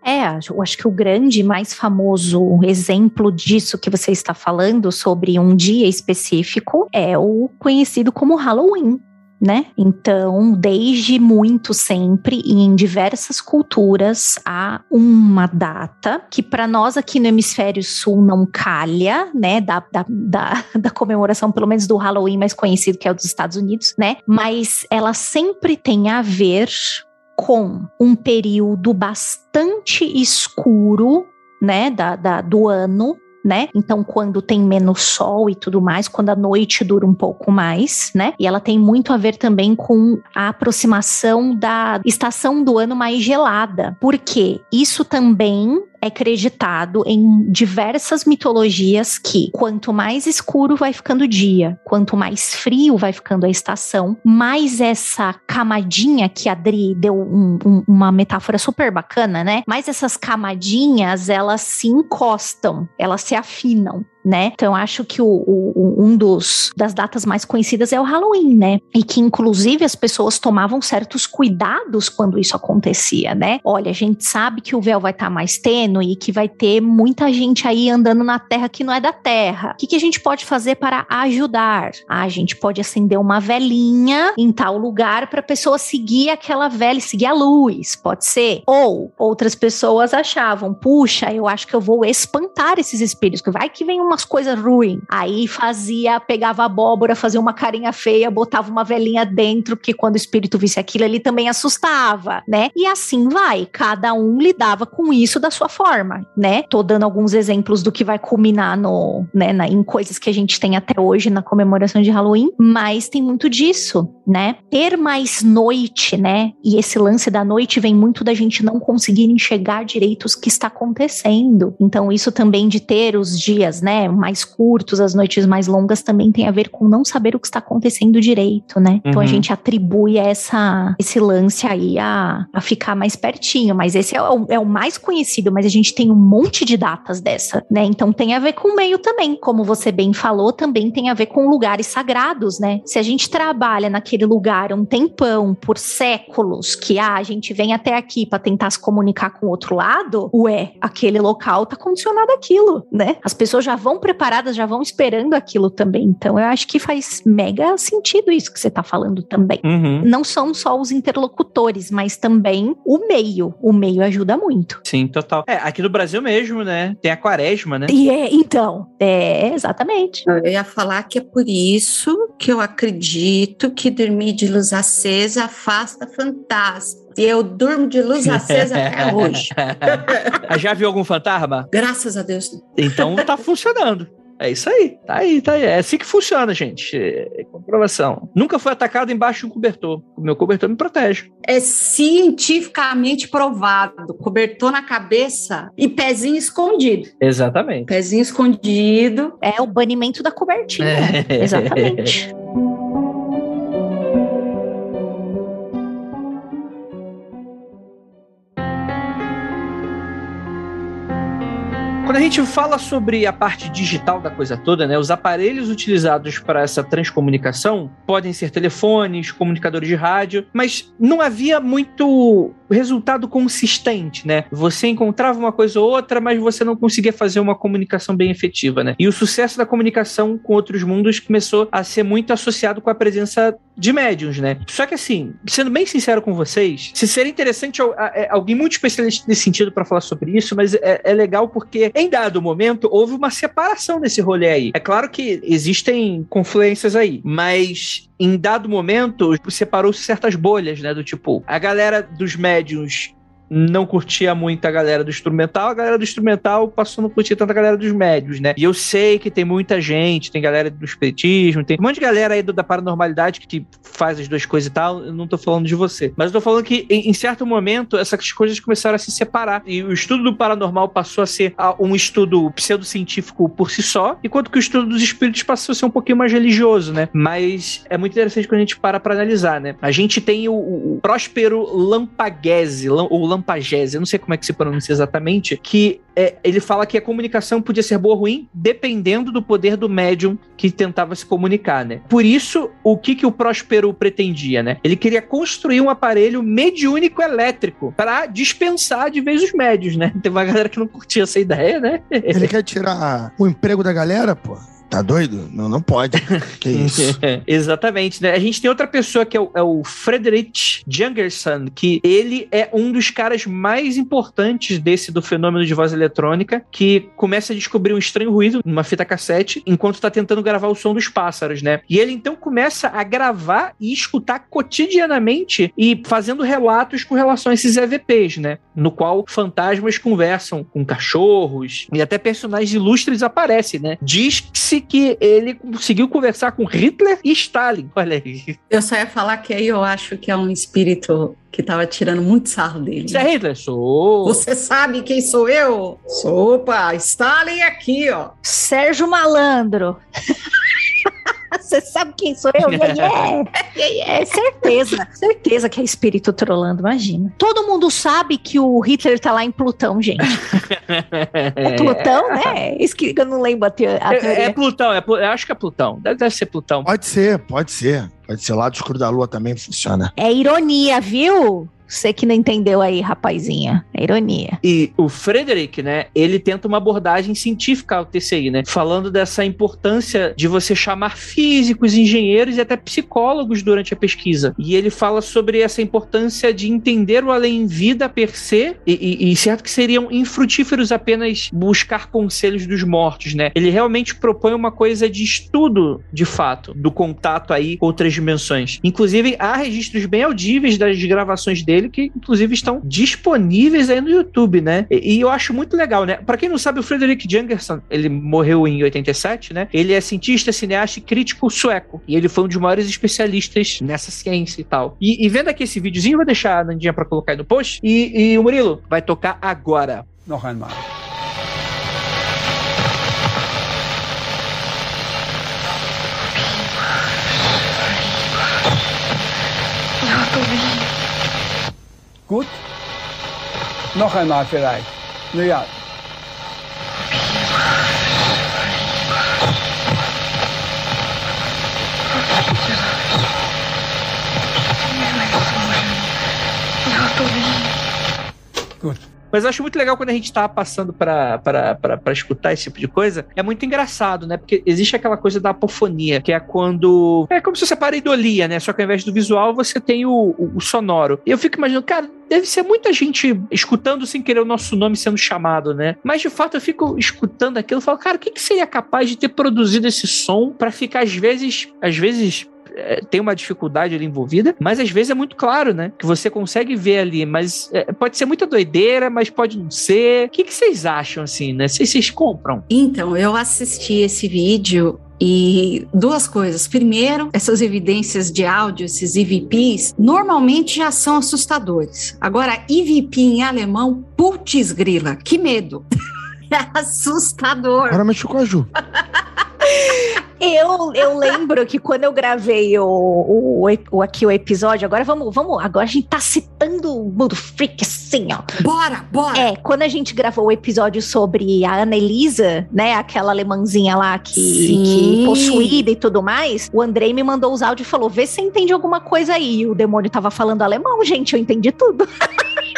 Eu acho que o grande, mais famoso exemplo disso que você está falando sobre um dia específico é o conhecido como Halloween, né? Então, desde muito sempre e em diversas culturas há uma data que para nós aqui no hemisfério sul não calha, né? Da comemoração, pelo menos do Halloween mais conhecido, que é o dos Estados Unidos, né? Mas ela sempre tem a ver com um período bastante escuro, né? Do ano, né? Então, quando tem menos sol e tudo mais, quando a noite dura um pouco mais, né? E ela tem muito a ver também com a aproximação da estação do ano mais gelada. Porque isso também é acreditado em diversas mitologias que quanto mais escuro vai ficando o dia, quanto mais frio vai ficando a estação, mais essa camadinha que a Dri deu uma metáfora super bacana, né? Mais essas camadinhas, elas se encostam, elas se afinam, né? Então, acho que um das datas mais conhecidas é o Halloween, né? E que, inclusive, as pessoas tomavam certos cuidados quando isso acontecia, né? Olha, a gente sabe que o véu vai estar mais tênue e que vai ter muita gente aí andando na terra que não é da terra. O que a gente pode fazer para ajudar? A gente pode acender uma velinha em tal lugar para a pessoa seguir aquela vela e seguir a luz, pode ser? Ou outras pessoas achavam, puxa, eu acho que eu vou espantar esses espíritos, que vai que vem umas coisas ruins. Aí pegava a abóbora, fazia uma carinha feia, botava uma velinha dentro, porque quando o espírito visse aquilo, ele também assustava, né? E assim vai, cada um lidava com isso da sua forma, né? Tô dando alguns exemplos do que vai culminar em coisas que a gente tem até hoje na comemoração de Halloween, mas tem muito disso, né? Ter mais noite, né? E esse lance da noite vem muito da gente não conseguir enxergar direito o que está acontecendo. Então, isso também de ter os dias, né, mais curtos, as noites mais longas, também tem a ver com não saber o que está acontecendo direito, né? Então, a gente atribui esse lance aí a ficar mais pertinho, mas esse é o mais conhecido, mas a gente tem um monte de datas dessa, né? Então tem a ver com o meio também, como você bem falou, também tem a ver com lugares sagrados, né? Se a gente trabalha naquele lugar um tempão, por séculos, que a gente vem até aqui para tentar se comunicar com o outro lado, aquele local tá condicionado àquilo, né? As pessoas já vão preparadas, já vão esperando aquilo também. Então eu acho que faz mega sentido isso que você tá falando também. Não são só os interlocutores, mas também o meio. O meio ajuda muito. Sim, total. Aqui no Brasil mesmo, né? Tem a quaresma, né? Exatamente. Eu ia falar que é por isso que eu acredito que dormir de luz acesa afasta fantasma. E eu durmo de luz acesa até hoje. Já viu algum fantasma? Graças a Deus. Então tá funcionando. É isso aí. Tá aí. É assim que funciona, gente. É comprovação. Nunca fui atacado embaixo de um cobertor. O meu cobertor me protege. É cientificamente provado. Cobertor na cabeça e pezinho escondido. Exatamente. Pezinho escondido. É o banimento da cobertinha. Exatamente. Quando a gente fala sobre a parte digital da coisa toda, né, os aparelhos utilizados para essa transcomunicação podem ser telefones, comunicadores de rádio, mas não havia muito resultado consistente, né? Você encontrava uma coisa ou outra, mas você não conseguia fazer uma comunicação bem efetiva, né? E o sucesso da comunicação com outros mundos começou a ser muito associado com a presença de médiuns, né? Só que assim, sendo bem sincero com vocês, se seria interessante alguém muito especialista nesse sentido para falar sobre isso, mas é legal porque em dado momento houve uma separação nesse rolê aí. É claro que existem confluências aí, mas em dado momento separou-se certas bolhas, né? Do tipo, a galera dos médiuns não curtia muito a galera do instrumental, a galera do instrumental passou a não curtir tanto a galera dos médios, né? E eu sei que tem muita gente, tem galera do espiritismo, tem um monte de galera aí da paranormalidade que faz as duas coisas e tal, eu não tô falando de você. Mas eu tô falando que em certo momento essas coisas começaram a se separar, e o estudo do paranormal passou a ser um estudo pseudocientífico por si só, enquanto que o estudo dos espíritos passou a ser um pouquinho mais religioso, né? Mas é muito interessante quando a gente para pra analisar, né? A gente tem o Próspero Lampagese, ou Lampagese, eu não sei como é que se pronuncia exatamente, que ele fala que a comunicação podia ser boa ou ruim, dependendo do poder do médium que tentava se comunicar, né? Por isso, o que o Próspero pretendia, né? Ele queria construir um aparelho mediúnico elétrico para dispensar de vez os médios, né? Tem uma galera que não curtia essa ideia, né? Ele quer tirar o emprego da galera, pô? Tá doido? Não pode. Que isso? Exatamente, né? A gente tem outra pessoa que é o Frederick Jungerson, que ele é um dos caras mais importantes do fenômeno de voz eletrônica, que começa a descobrir um estranho ruído numa fita cassete, enquanto tá tentando gravar o som dos pássaros, né? E ele então começa a gravar e escutar cotidianamente e fazendo relatos com relação a esses EVPs, né? No qual fantasmas conversam com cachorros e até personagens ilustres aparecem, né? Diz-se que ele conseguiu conversar com Hitler e Stalin. Olha aí. Eu só ia falar que aí eu acho que é um espírito que tava tirando muito sarro dele. Você é Hitler? Sou. Você sabe quem sou eu? Sou, opa, Stalin aqui, ó. Sérgio Malandro. Você sabe quem sou eu? Certeza que é espírito trolando, imagina. Todo mundo sabe que o Hitler tá lá em Plutão, gente. É Plutão, né? Isso que eu não lembro a teoria. É Plutão, eu acho que é Plutão. Deve ser Plutão. Pode ser. Pode ser o lado escuro da Lua também funciona. É ironia, viu? Você que não entendeu aí, rapazinha. É ironia. E o Frederick, né, ele tenta uma abordagem científica ao TCI, né, falando dessa importância de você chamar físicos, engenheiros e até psicólogos durante a pesquisa. E ele fala sobre essa importância de entender o além-vida per se, e certo que seriam infrutíferos apenas buscar conselhos dos mortos, né. Ele realmente propõe uma coisa de estudo, de fato, do contato aí com outras dimensões. Inclusive, há registros bem audíveis das gravações dele, que inclusive estão disponíveis aí no YouTube, né? E eu acho muito legal, né? Pra quem não sabe, o Frederick Jungerson, ele morreu em 87, né? Ele é cientista, cineasta e crítico sueco. E ele foi um dos maiores especialistas nessa ciência e tal. E vendo aqui esse videozinho, eu vou deixar a Nandinha pra colocar aí no post. E o Murilo vai tocar agora. Noch einmal. Gut? Noch einmal vielleicht. Naja. Gut. Mas eu acho muito legal quando a gente tá passando pra escutar esse tipo de coisa. É muito engraçado, né? Porque existe aquela coisa da apofonia, que é quando... É como se você pareidolia, né? Só que ao invés do visual, você tem o sonoro. E eu fico imaginando, cara, deve ser muita gente escutando sem querer o nosso nome sendo chamado, né? Mas, de fato, eu fico escutando aquilo e falo, cara, o que seria capaz de ter produzido esse som pra ficar, às vezes tem uma dificuldade ali envolvida, mas às vezes é muito claro, né? Que você consegue ver ali, mas pode ser muita doideira, mas pode não ser. O que vocês acham, assim, né? Vocês compram? Então, eu assisti esse vídeo e duas coisas. Primeiro, essas evidências de áudio, esses EVPs, normalmente já são assustadores. Agora, EVP em alemão, putz grila, que medo. É assustador. Agora mexeu com a Ju. Eu lembro que quando eu gravei o episódio, agora agora a gente tá citando o Mundo Freak assim, ó. Bora! Quando a gente gravou o episódio sobre a Annelisa, né, aquela alemãzinha lá que possuída e tudo mais, o Andrei me mandou os áudios e falou, vê se você entende alguma coisa aí. E o demônio tava falando alemão, gente, eu entendi tudo.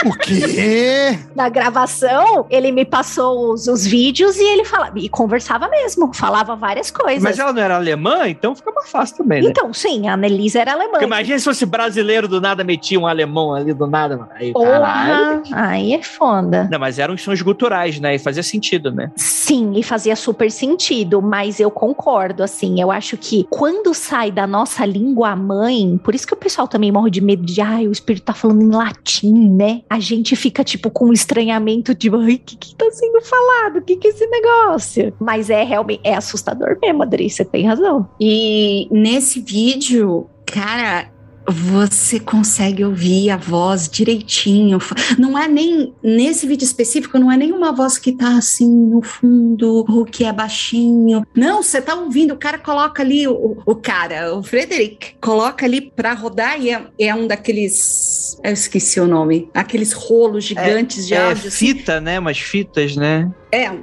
O quê? Na gravação, ele me passou os vídeos e ele falava, e conversava mesmo, falava várias coisas. Mas ela não era alemã, então fica mais fácil também, né? Então, sim, a Annelisa era alemã. Porque imagina se fosse brasileiro, do nada metia um alemão ali, do nada. Aí, caralho. Aí é foda. Não, mas eram sons guturais, né? E fazia sentido, né? Sim, e fazia super sentido, mas eu concordo, assim, eu acho que quando sai da nossa língua mãe, por isso que o pessoal também morre de medo de, o espírito tá falando em latim, né? a gente fica, tipo, com um estranhamento de, ai, o que tá sendo falado? O que é esse negócio? Mas realmente, é assustador mesmo, Adri, você tem razão. E nesse vídeo, cara, você consegue ouvir a voz direitinho. Não é nem, nesse vídeo específico, não é nem uma voz que tá assim no fundo, ou que é baixinho. Não, você tá ouvindo, o cara coloca ali, o Frederick, coloca ali pra rodar e é um daqueles, eu esqueci o nome, aqueles rolos gigantes de áudio. Fita, assim. Né? Umas fitas, né?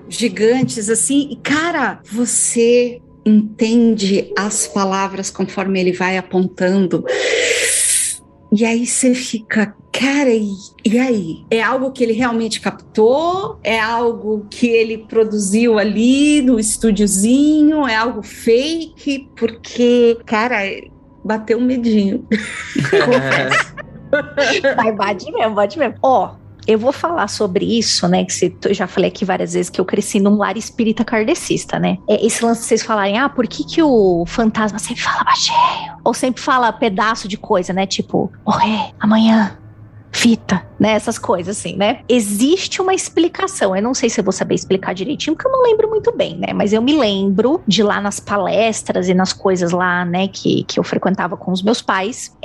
Gigantes assim. E, cara, você entende as palavras conforme ele vai apontando. E aí você fica, cara, e aí? É algo que ele realmente captou? É algo que ele produziu ali no estúdiozinho? É algo fake? Porque, cara, bateu um medinho. Confesso. Bate mesmo. Eu vou falar sobre isso, né, que eu já falei aqui várias vezes que eu cresci num lar espírita kardecista, né? Esse lance de vocês falarem, por que o fantasma sempre fala baixinho? Ou sempre fala pedaço de coisa, né? Tipo, morrer, amanhã, fita, né? Essas coisas assim, né? Existe uma explicação. Eu não sei se eu vou saber explicar direitinho, porque eu não lembro muito bem, né? Mas eu me lembro de lá nas palestras e nas coisas lá, né, que eu frequentava com os meus pais,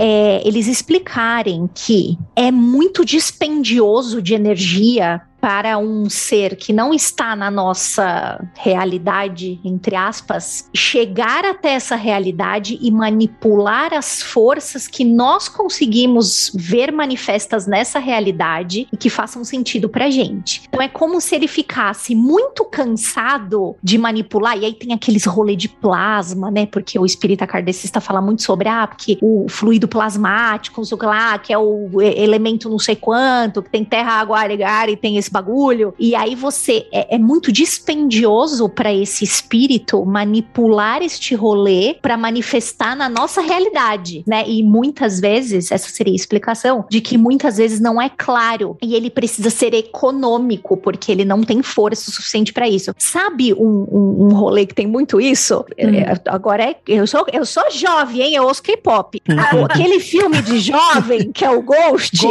eles explicarem que é muito dispendioso de energia para um ser que não está na nossa realidade, entre aspas, chegar até essa realidade e manipular as forças que nós conseguimos ver manifestas nessa realidade e que façam sentido pra gente. Então é como se ele ficasse muito cansado de manipular, e aí tem aqueles rolê de plasma, né? Porque o espírita kardecista fala muito sobre, porque o fluido plasmático, não sei o que lá, que é o elemento não sei quanto, que tem terra, água, ar e tem esse bagulho, e aí você é muito dispendioso para esse espírito manipular este rolê para manifestar na nossa realidade, né? E muitas vezes, essa seria a explicação, de que muitas vezes não é claro, e ele precisa ser econômico, porque ele não tem força suficiente para isso. Sabe um rolê que tem muito isso? Agora eu sou jovem, hein? Eu ouço K-pop. Aquele filme de jovem, que é o Ghost.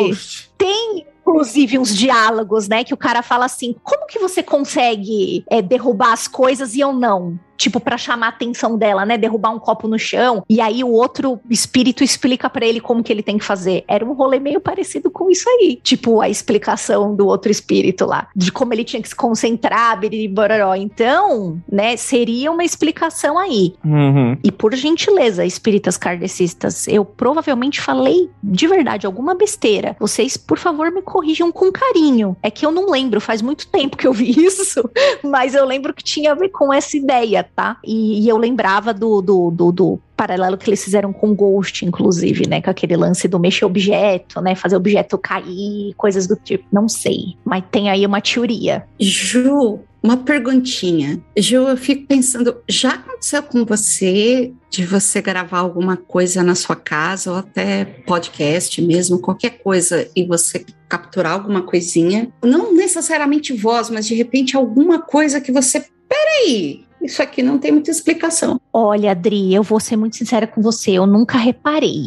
Tem inclusive uns diálogos, né, que o cara fala assim, como que você consegue derrubar as coisas e eu não? Tipo, pra chamar a atenção dela, né? Derrubar um copo no chão. E aí o outro espírito explica pra ele como que ele tem que fazer. Era um rolê meio parecido com isso aí. Tipo, a explicação do outro espírito lá. De como ele tinha que se concentrar, biribororó. Então, né? Seria uma explicação aí. Uhum. E por gentileza, espíritas kardecistas, eu provavelmente falei de verdade alguma besteira. Vocês, por favor, me corrijam com carinho. É que eu não lembro, faz muito tempo que eu vi isso. Mas eu lembro que tinha a ver com essa ideia, tá? E eu lembrava do paralelo que eles fizeram com Ghost, inclusive, né? Com aquele lance do mexer objeto, né? Fazer objeto cair, coisas do tipo. Não sei, mas tem aí uma teoria. Ju, uma perguntinha. Ju, eu fico pensando, já aconteceu com você de você gravar alguma coisa na sua casa ou até podcast mesmo, qualquer coisa, e você capturar alguma coisinha? Não necessariamente voz, mas de repente alguma coisa que você... Peraí, isso aqui não tem muita explicação. Olha, Adri, eu vou ser muito sincera com você, eu nunca reparei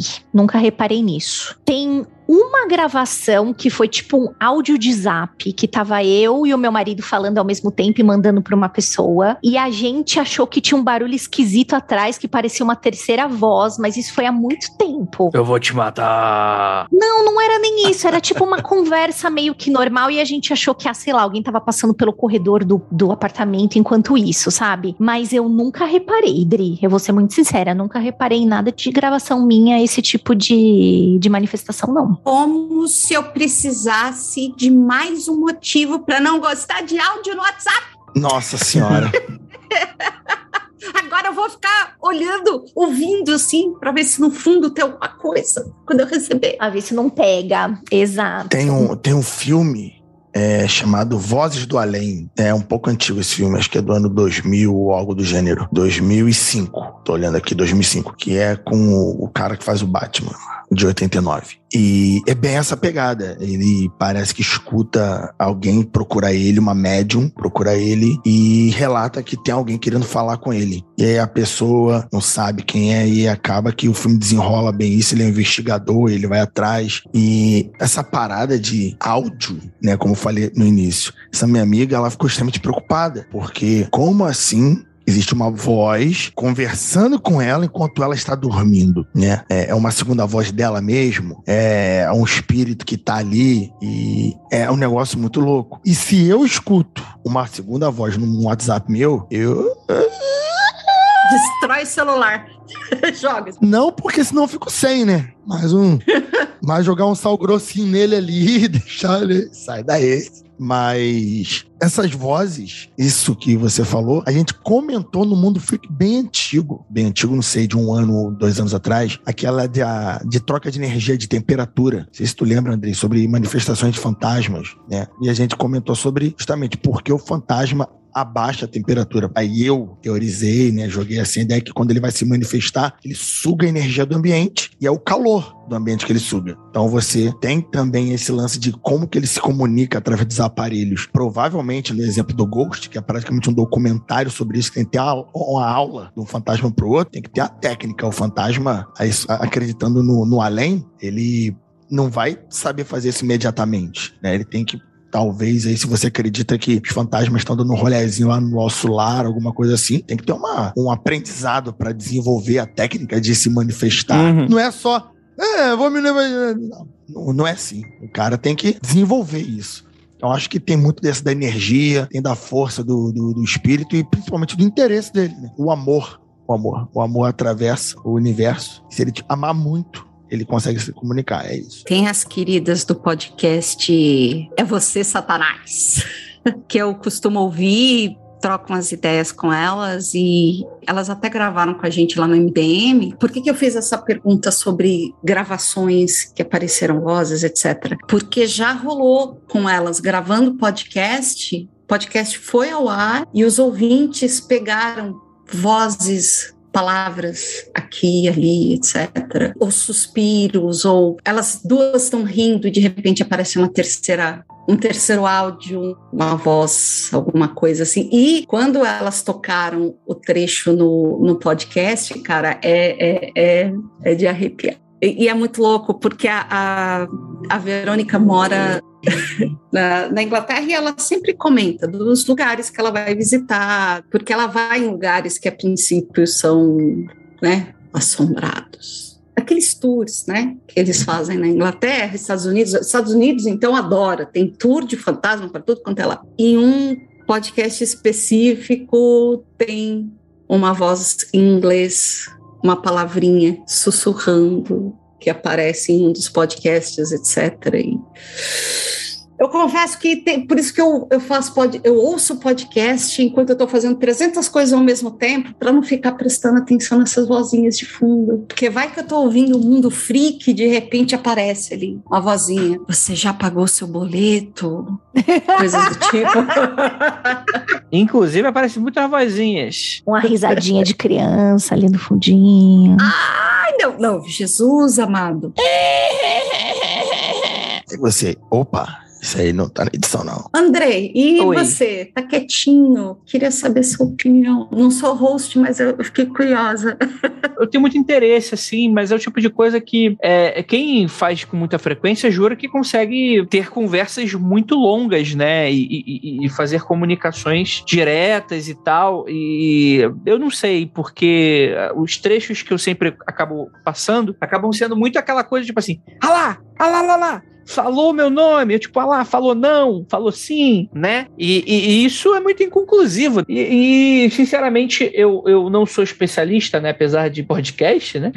nisso. Tem uma gravação que foi tipo um áudio de zap, que tava eu e o meu marido falando ao mesmo tempo e mandando pra uma pessoa, e a gente achou que tinha um barulho esquisito atrás, que parecia uma terceira voz, mas isso foi há muito tempo. Eu vou te matar. Não era nem isso, era tipo uma conversa meio que normal, e a gente achou que, sei lá, alguém tava passando pelo corredor do apartamento enquanto isso, sabe? Mas eu nunca reparei, Dri, eu vou ser muito sincera, nunca reparei em nada de gravação minha, esse tipo de manifestação, não. Como se eu precisasse de mais um motivo para não gostar de áudio no WhatsApp. Nossa Senhora. Agora eu vou ficar olhando, ouvindo assim, para ver se no fundo tem alguma coisa quando eu receber. A ver se não pega, exato. Tem um filme chamado Vozes do Além. É um pouco antigo esse filme, acho que é do ano 2000 ou algo do gênero. 2005, tô olhando aqui, 2005, que é com o cara que faz o Batman. de 89. E é bem essa pegada. Ele parece que escuta alguém procurar ele, uma médium procura ele e relata que tem alguém querendo falar com ele. E aí a pessoa não sabe quem é e acaba que o filme desenrola bem isso. Ele é um investigador, ele vai atrás. E essa parada de áudio, né, como eu falei no início, essa minha amiga, ela ficou extremamente preocupada, porque como assim existe uma voz conversando com ela enquanto ela está dormindo, né? É uma segunda voz dela mesmo, é um espírito que está ali e é um negócio muito louco. E se eu escuto uma segunda voz num WhatsApp meu, destrói o celular. Joga. Não, porque senão eu fico sem, né? Mais jogar um sal grossinho nele ali, deixar ele... Sai daí. Mas essas vozes, isso que você falou, a gente comentou no Mundo Freak bem antigo, não sei, de 1 ano ou 2 anos atrás, aquela de troca de energia, de temperatura. Não sei se tu lembra, Andrei, sobre manifestações de fantasmas, né? E a gente comentou sobre justamente por que o fantasma abaixa a temperatura. Aí eu teorizei, né, joguei assim a ideia que quando ele vai se manifestar, ele suga a energia do ambiente e é o calor do ambiente que ele suga. Então você tem também esse lance de como que ele se comunica através dos aparelhos. Provavelmente, no exemplo do Ghost, que é praticamente um documentário sobre isso, que tem que ter uma aula de um fantasma pro outro, tem que ter a técnica. O fantasma, acreditando no além, ele não vai saber fazer isso imediatamente, né? Ele tem que talvez aí, se você acredita que os fantasmas estão dando um rolezinho lá no nosso lar, alguma coisa assim, tem que ter um aprendizado para desenvolver a técnica de se manifestar. Uhum. Não é só, vou me levar. Não é assim. O cara tem que desenvolver isso. Então, acho que tem muito dessa da energia, tem da força do espírito e principalmente do interesse dele, né? O amor atravessa o universo. Se ele te amar muito, ele consegue se comunicar, é isso. Tem as queridas do podcast É Você, Satanás, que eu costumo ouvir, troco umas ideias com elas e elas até gravaram com a gente lá no MDM. Por que eu fiz essa pergunta sobre gravações que apareceram vozes, etc? Porque já rolou com elas gravando podcast foi ao ar e os ouvintes pegaram vozes, palavras aqui, ali, etc. Ou suspiros, ou elas duas estão rindo e de repente aparece um terceiro áudio, uma voz, alguma coisa assim. E quando elas tocaram o trecho no podcast, cara, é de arrepiar. E é muito louco, porque a Verônica mora na Inglaterra e ela sempre comenta dos lugares que ela vai visitar, porque ela vai em lugares que a princípio são, né, assombrados. Aqueles tours, né, que eles fazem na Inglaterra, Estados Unidos então adora, tem tour de fantasma para tudo quanto é lá. Em um podcast específico tem uma voz em inglês, uma palavrinha sussurrando que aparece em um dos podcasts, etc. E eu confesso que por isso que eu ouço podcast enquanto eu estou fazendo 300 coisas ao mesmo tempo, para não ficar prestando atenção nessas vozinhas de fundo. Porque vai que eu estou ouvindo o Mundo Freak e de repente aparece ali uma vozinha. Você já pagou seu boleto? Coisas do tipo. Inclusive, aparecem muitas vozinhas. Uma risadinha de criança ali no fundinho. Ai, não, Jesus amado. E você, opa, isso aí não tá na edição, não. Andrei, e Oi. você? Tá quietinho? Queria saber sua opinião. Não sou host, mas eu fiquei curiosa. Eu tenho muito interesse, assim, mas é o tipo de coisa que quem faz com muita frequência jura que consegue ter conversas muito longas, né? E fazer comunicações diretas e tal. E eu não sei, porque os trechos que eu sempre acabo passando acabam sendo muito aquela coisa, tipo assim, lá, falou meu nome, eu tipo, falou não, falou sim, né? E isso é muito inconclusivo. E sinceramente, eu não sou especialista, né? Apesar de podcast, né?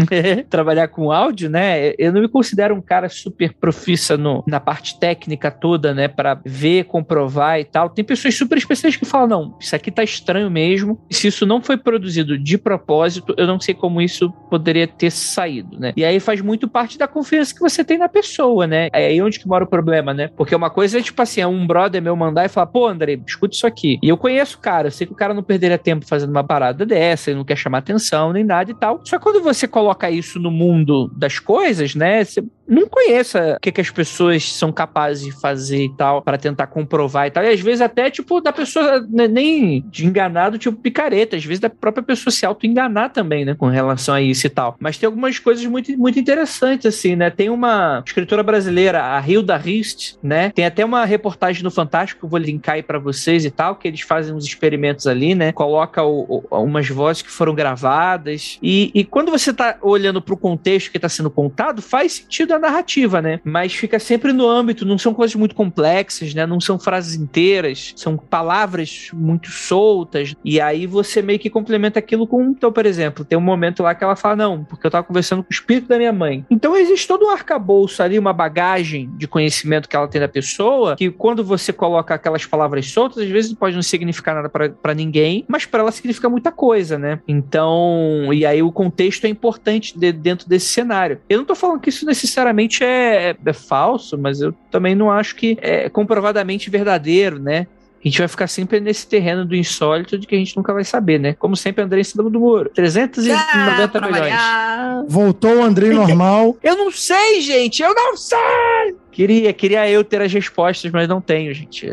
Trabalhar com áudio, né? Eu não me considero um cara super profissa na parte técnica toda, né? Pra ver, comprovar e tal. Tem pessoas super especialistas que falam, não, isso aqui tá estranho mesmo. Se isso não foi produzido de propósito, eu não sei como isso poderia ter saído, né? E aí faz muito parte da confiança que você tem na pessoa, né? Aí onde que mora o problema, né? Porque uma coisa é, tipo assim, é um brother meu mandar e falar, pô, Andrei, escuta isso aqui. E eu conheço o cara, eu sei que o cara não perderia tempo fazendo uma parada dessa, ele não quer chamar atenção nem nada e tal. Só que quando você coloca isso no mundo das coisas, né, você não conhece o que as pessoas são capazes de fazer e tal, para tentar comprovar e tal. E às vezes até, tipo, da pessoa nem de enganado, tipo, picareta. Às vezes da própria pessoa se auto-enganar também, né, com relação a isso e tal. Mas tem algumas coisas muito, muito interessantes, assim, né? Tem uma escritora brasileira, a Hilda Rist, né? Tem até uma reportagem no Fantástico que eu vou linkar aí pra vocês e tal, que eles fazem uns experimentos ali, né? Coloca umas vozes que foram gravadas. E quando você tá olhando pro contexto que tá sendo contado, faz sentido a narrativa, né? Mas fica sempre no âmbito, não são coisas muito complexas, né? Não são frases inteiras, são palavras muito soltas, e aí você meio que complementa aquilo com, então, por exemplo, tem um momento lá que ela fala, não, porque eu tava conversando com o espírito da minha mãe. Então existe todo um arcabouço ali, uma bagagem de conhecimento que ela tem da pessoa, que quando você coloca aquelas palavras soltas, às vezes pode não significar nada pra ninguém, mas pra ela significa muita coisa, né? Então, e aí o contexto é importante dentro desse cenário. Eu não tô falando que isso necessariamente é falso, mas eu também não acho que é comprovadamente verdadeiro, né? A gente vai ficar sempre nesse terreno do insólito de que a gente nunca vai saber, né? Como sempre, Andrei em cima do muro. 390 milhões. Voltou o Andrei normal. Eu não sei, gente! Eu não sei! Queria eu ter as respostas, mas não tenho, gente.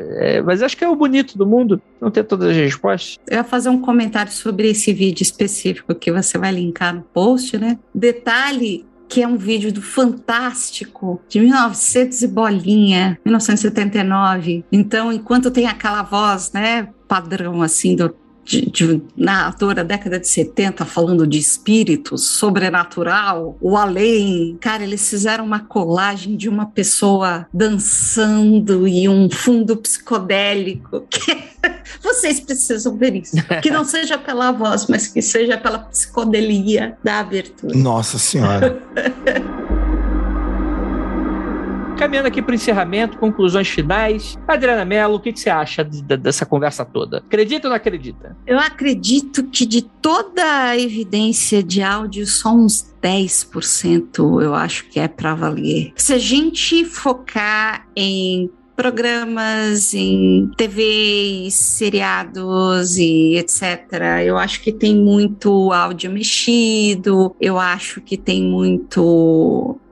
Mas acho que é o bonito do mundo, não ter todas as respostas. Eu ia fazer um comentário sobre esse vídeo específico que você vai linkar no post, né? Detalhe que é um vídeo do Fantástico, de 1900 e bolinha, 1979. Então, enquanto tem aquela voz, né, padrão, assim, de narradora da década de 70 falando de espíritos, sobrenatural, o além. Cara, eles fizeram uma colagem de uma pessoa dançando e um fundo psicodélico. Vocês precisam ver isso. Que não seja pela voz, mas que seja pela psicodelia da abertura. Nossa Senhora. Caminhando aqui para o encerramento, conclusões finais. Adriana Mello, o que você acha dessa conversa toda? Acredita ou não acredita? Eu acredito que de toda a evidência de áudio, só uns 10% eu acho que é para valer. Se a gente focar em programas, em TVs, seriados e etc. Eu acho que tem muito áudio mexido, eu acho que tem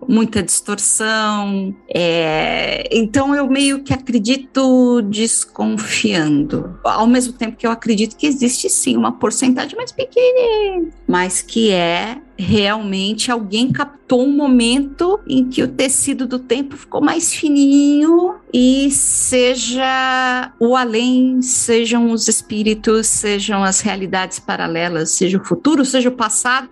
muita distorção, então eu meio que acredito desconfiando, ao mesmo tempo que eu acredito que existe sim uma porcentagem mais pequena, mas que realmente alguém captou um momento em que o tecido do tempo ficou mais fininho e seja o além, sejam os espíritos, sejam as realidades paralelas, seja o futuro, seja o passado,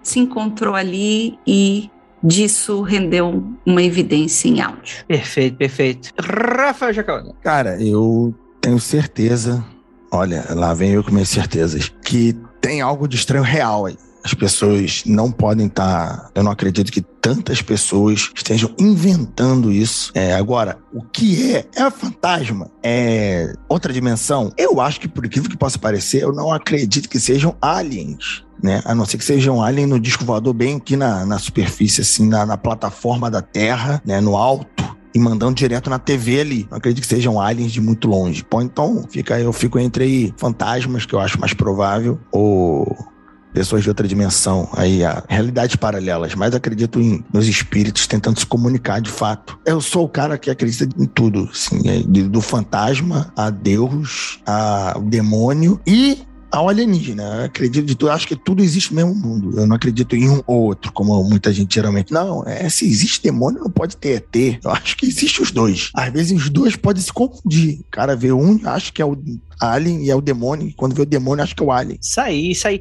se encontrou ali e disso rendeu uma evidência em áudio. Perfeito, perfeito. Rafael Jacaúna. Cara, eu tenho certeza, olha, lá vem eu com minhas certezas, que tem algo de estranho real aí. As pessoas não podem estar... Eu não acredito que tantas pessoas estejam inventando isso. Agora, o que é fantasma? É outra dimensão? Eu acho que, por incrível que possa parecer, eu não acredito que sejam aliens, né? A não ser que sejam aliens no disco voador bem aqui na superfície, assim, na plataforma da Terra, né? No alto. E mandando direto na TV ali. Não acredito que sejam aliens de muito longe. Pô, então, eu fico entre aí fantasmas, que eu acho mais provável, ou pessoas de outra dimensão, aí a realidades paralelas, mas acredito nos espíritos tentando se comunicar de fato. Eu sou o cara que acredita em tudo, assim, do fantasma a Deus, ao demônio e ao alienígena. Eu acredito de tudo, acho que tudo existe no mesmo mundo. Eu não acredito em um ou outro, como muita gente geralmente. Não, se existe demônio, não pode ter ET. Eu acho que existem os dois. Às vezes os dois podem se confundir. O cara vê um, acha que é o alien e é o demônio. E quando vê o demônio, acha que é o alien. Isso aí.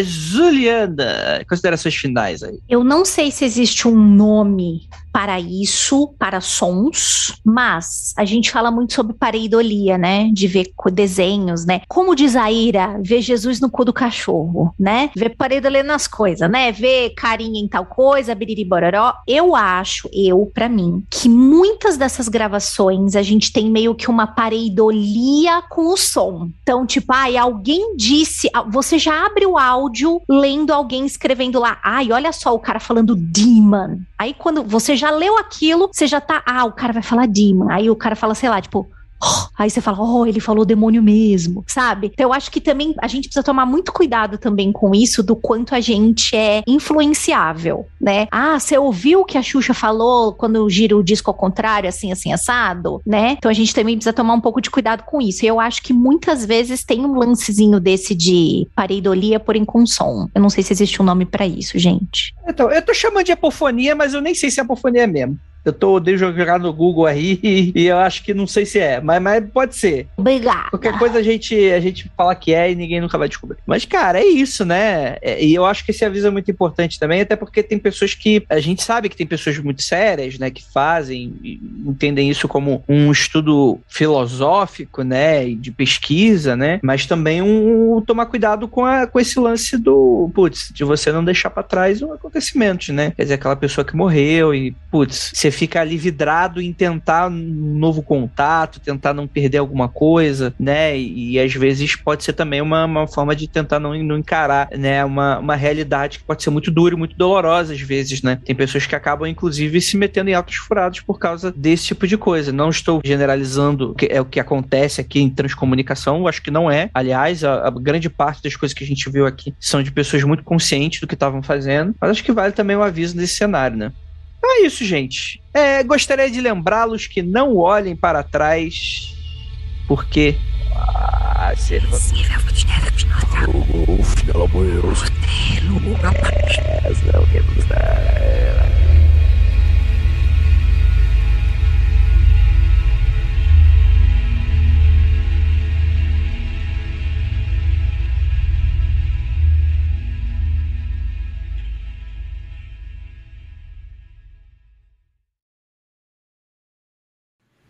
Juliana, considerações finais aí. Eu não sei se existe um nome para isso, para sons, mas a gente fala muito sobre pareidolia, né? De ver desenhos, né? Como diz a Ira, ver Jesus no cu do cachorro, né? Ver pareidolia nas coisas, né? Ver carinha em tal coisa, biriri bororó. Eu acho, pra mim, que muitas dessas gravações a gente tem meio que uma pareidolia com o som. Então, tipo, alguém disse, você já abre o áudio lendo alguém escrevendo lá, olha só o cara falando demon. Aí quando você já já leu aquilo, você já tá, o cara vai falar demon. Aí o cara fala, sei lá, tipo... Aí você fala, ele falou demônio mesmo, sabe? Então eu acho que também a gente precisa tomar muito cuidado também com isso, do quanto a gente é influenciável, né? Você ouviu o que a Xuxa falou quando gira o disco ao contrário, assim, assado, né? Então a gente também precisa tomar um pouco de cuidado com isso. E eu acho que muitas vezes tem um lancezinho desse de pareidolia por inconsum. Eu não sei se existe um nome pra isso, gente. Então, eu tô chamando de apofonia, mas eu nem sei se é apofonia mesmo. Eu odeio jogar no Google aí e eu acho que não sei se é, mas pode ser. Obrigada. Qualquer coisa a gente fala que é e ninguém nunca vai descobrir. Mas, cara, é isso, né? E eu acho que esse aviso é muito importante também, até porque tem pessoas que... A gente sabe que tem pessoas muito sérias, né? Que fazem, entendem isso como um estudo filosófico, né? De pesquisa, né? Mas também tomar cuidado com esse lance de você não deixar pra trás um acontecimento, né? Quer dizer, aquela pessoa que morreu e, você fica ali vidrado em tentar um novo contato, tentar não perder alguma coisa, né? E às vezes pode ser também uma forma de tentar não encarar, né? Uma realidade que pode ser muito dura e muito dolorosa às vezes, né? Tem pessoas que acabam, inclusive, se metendo em altos furados por causa desse tipo de coisa. Não estou generalizando o que acontece aqui em transcomunicação, acho que não é. Aliás, a grande parte das coisas que a gente viu aqui são de pessoas muito conscientes do que estavam fazendo, mas acho que vale também o aviso nesse cenário, né? É isso, gente. Gostaria de lembrá-los que não olhem para trás, porque...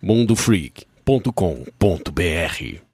mundofreak.com.br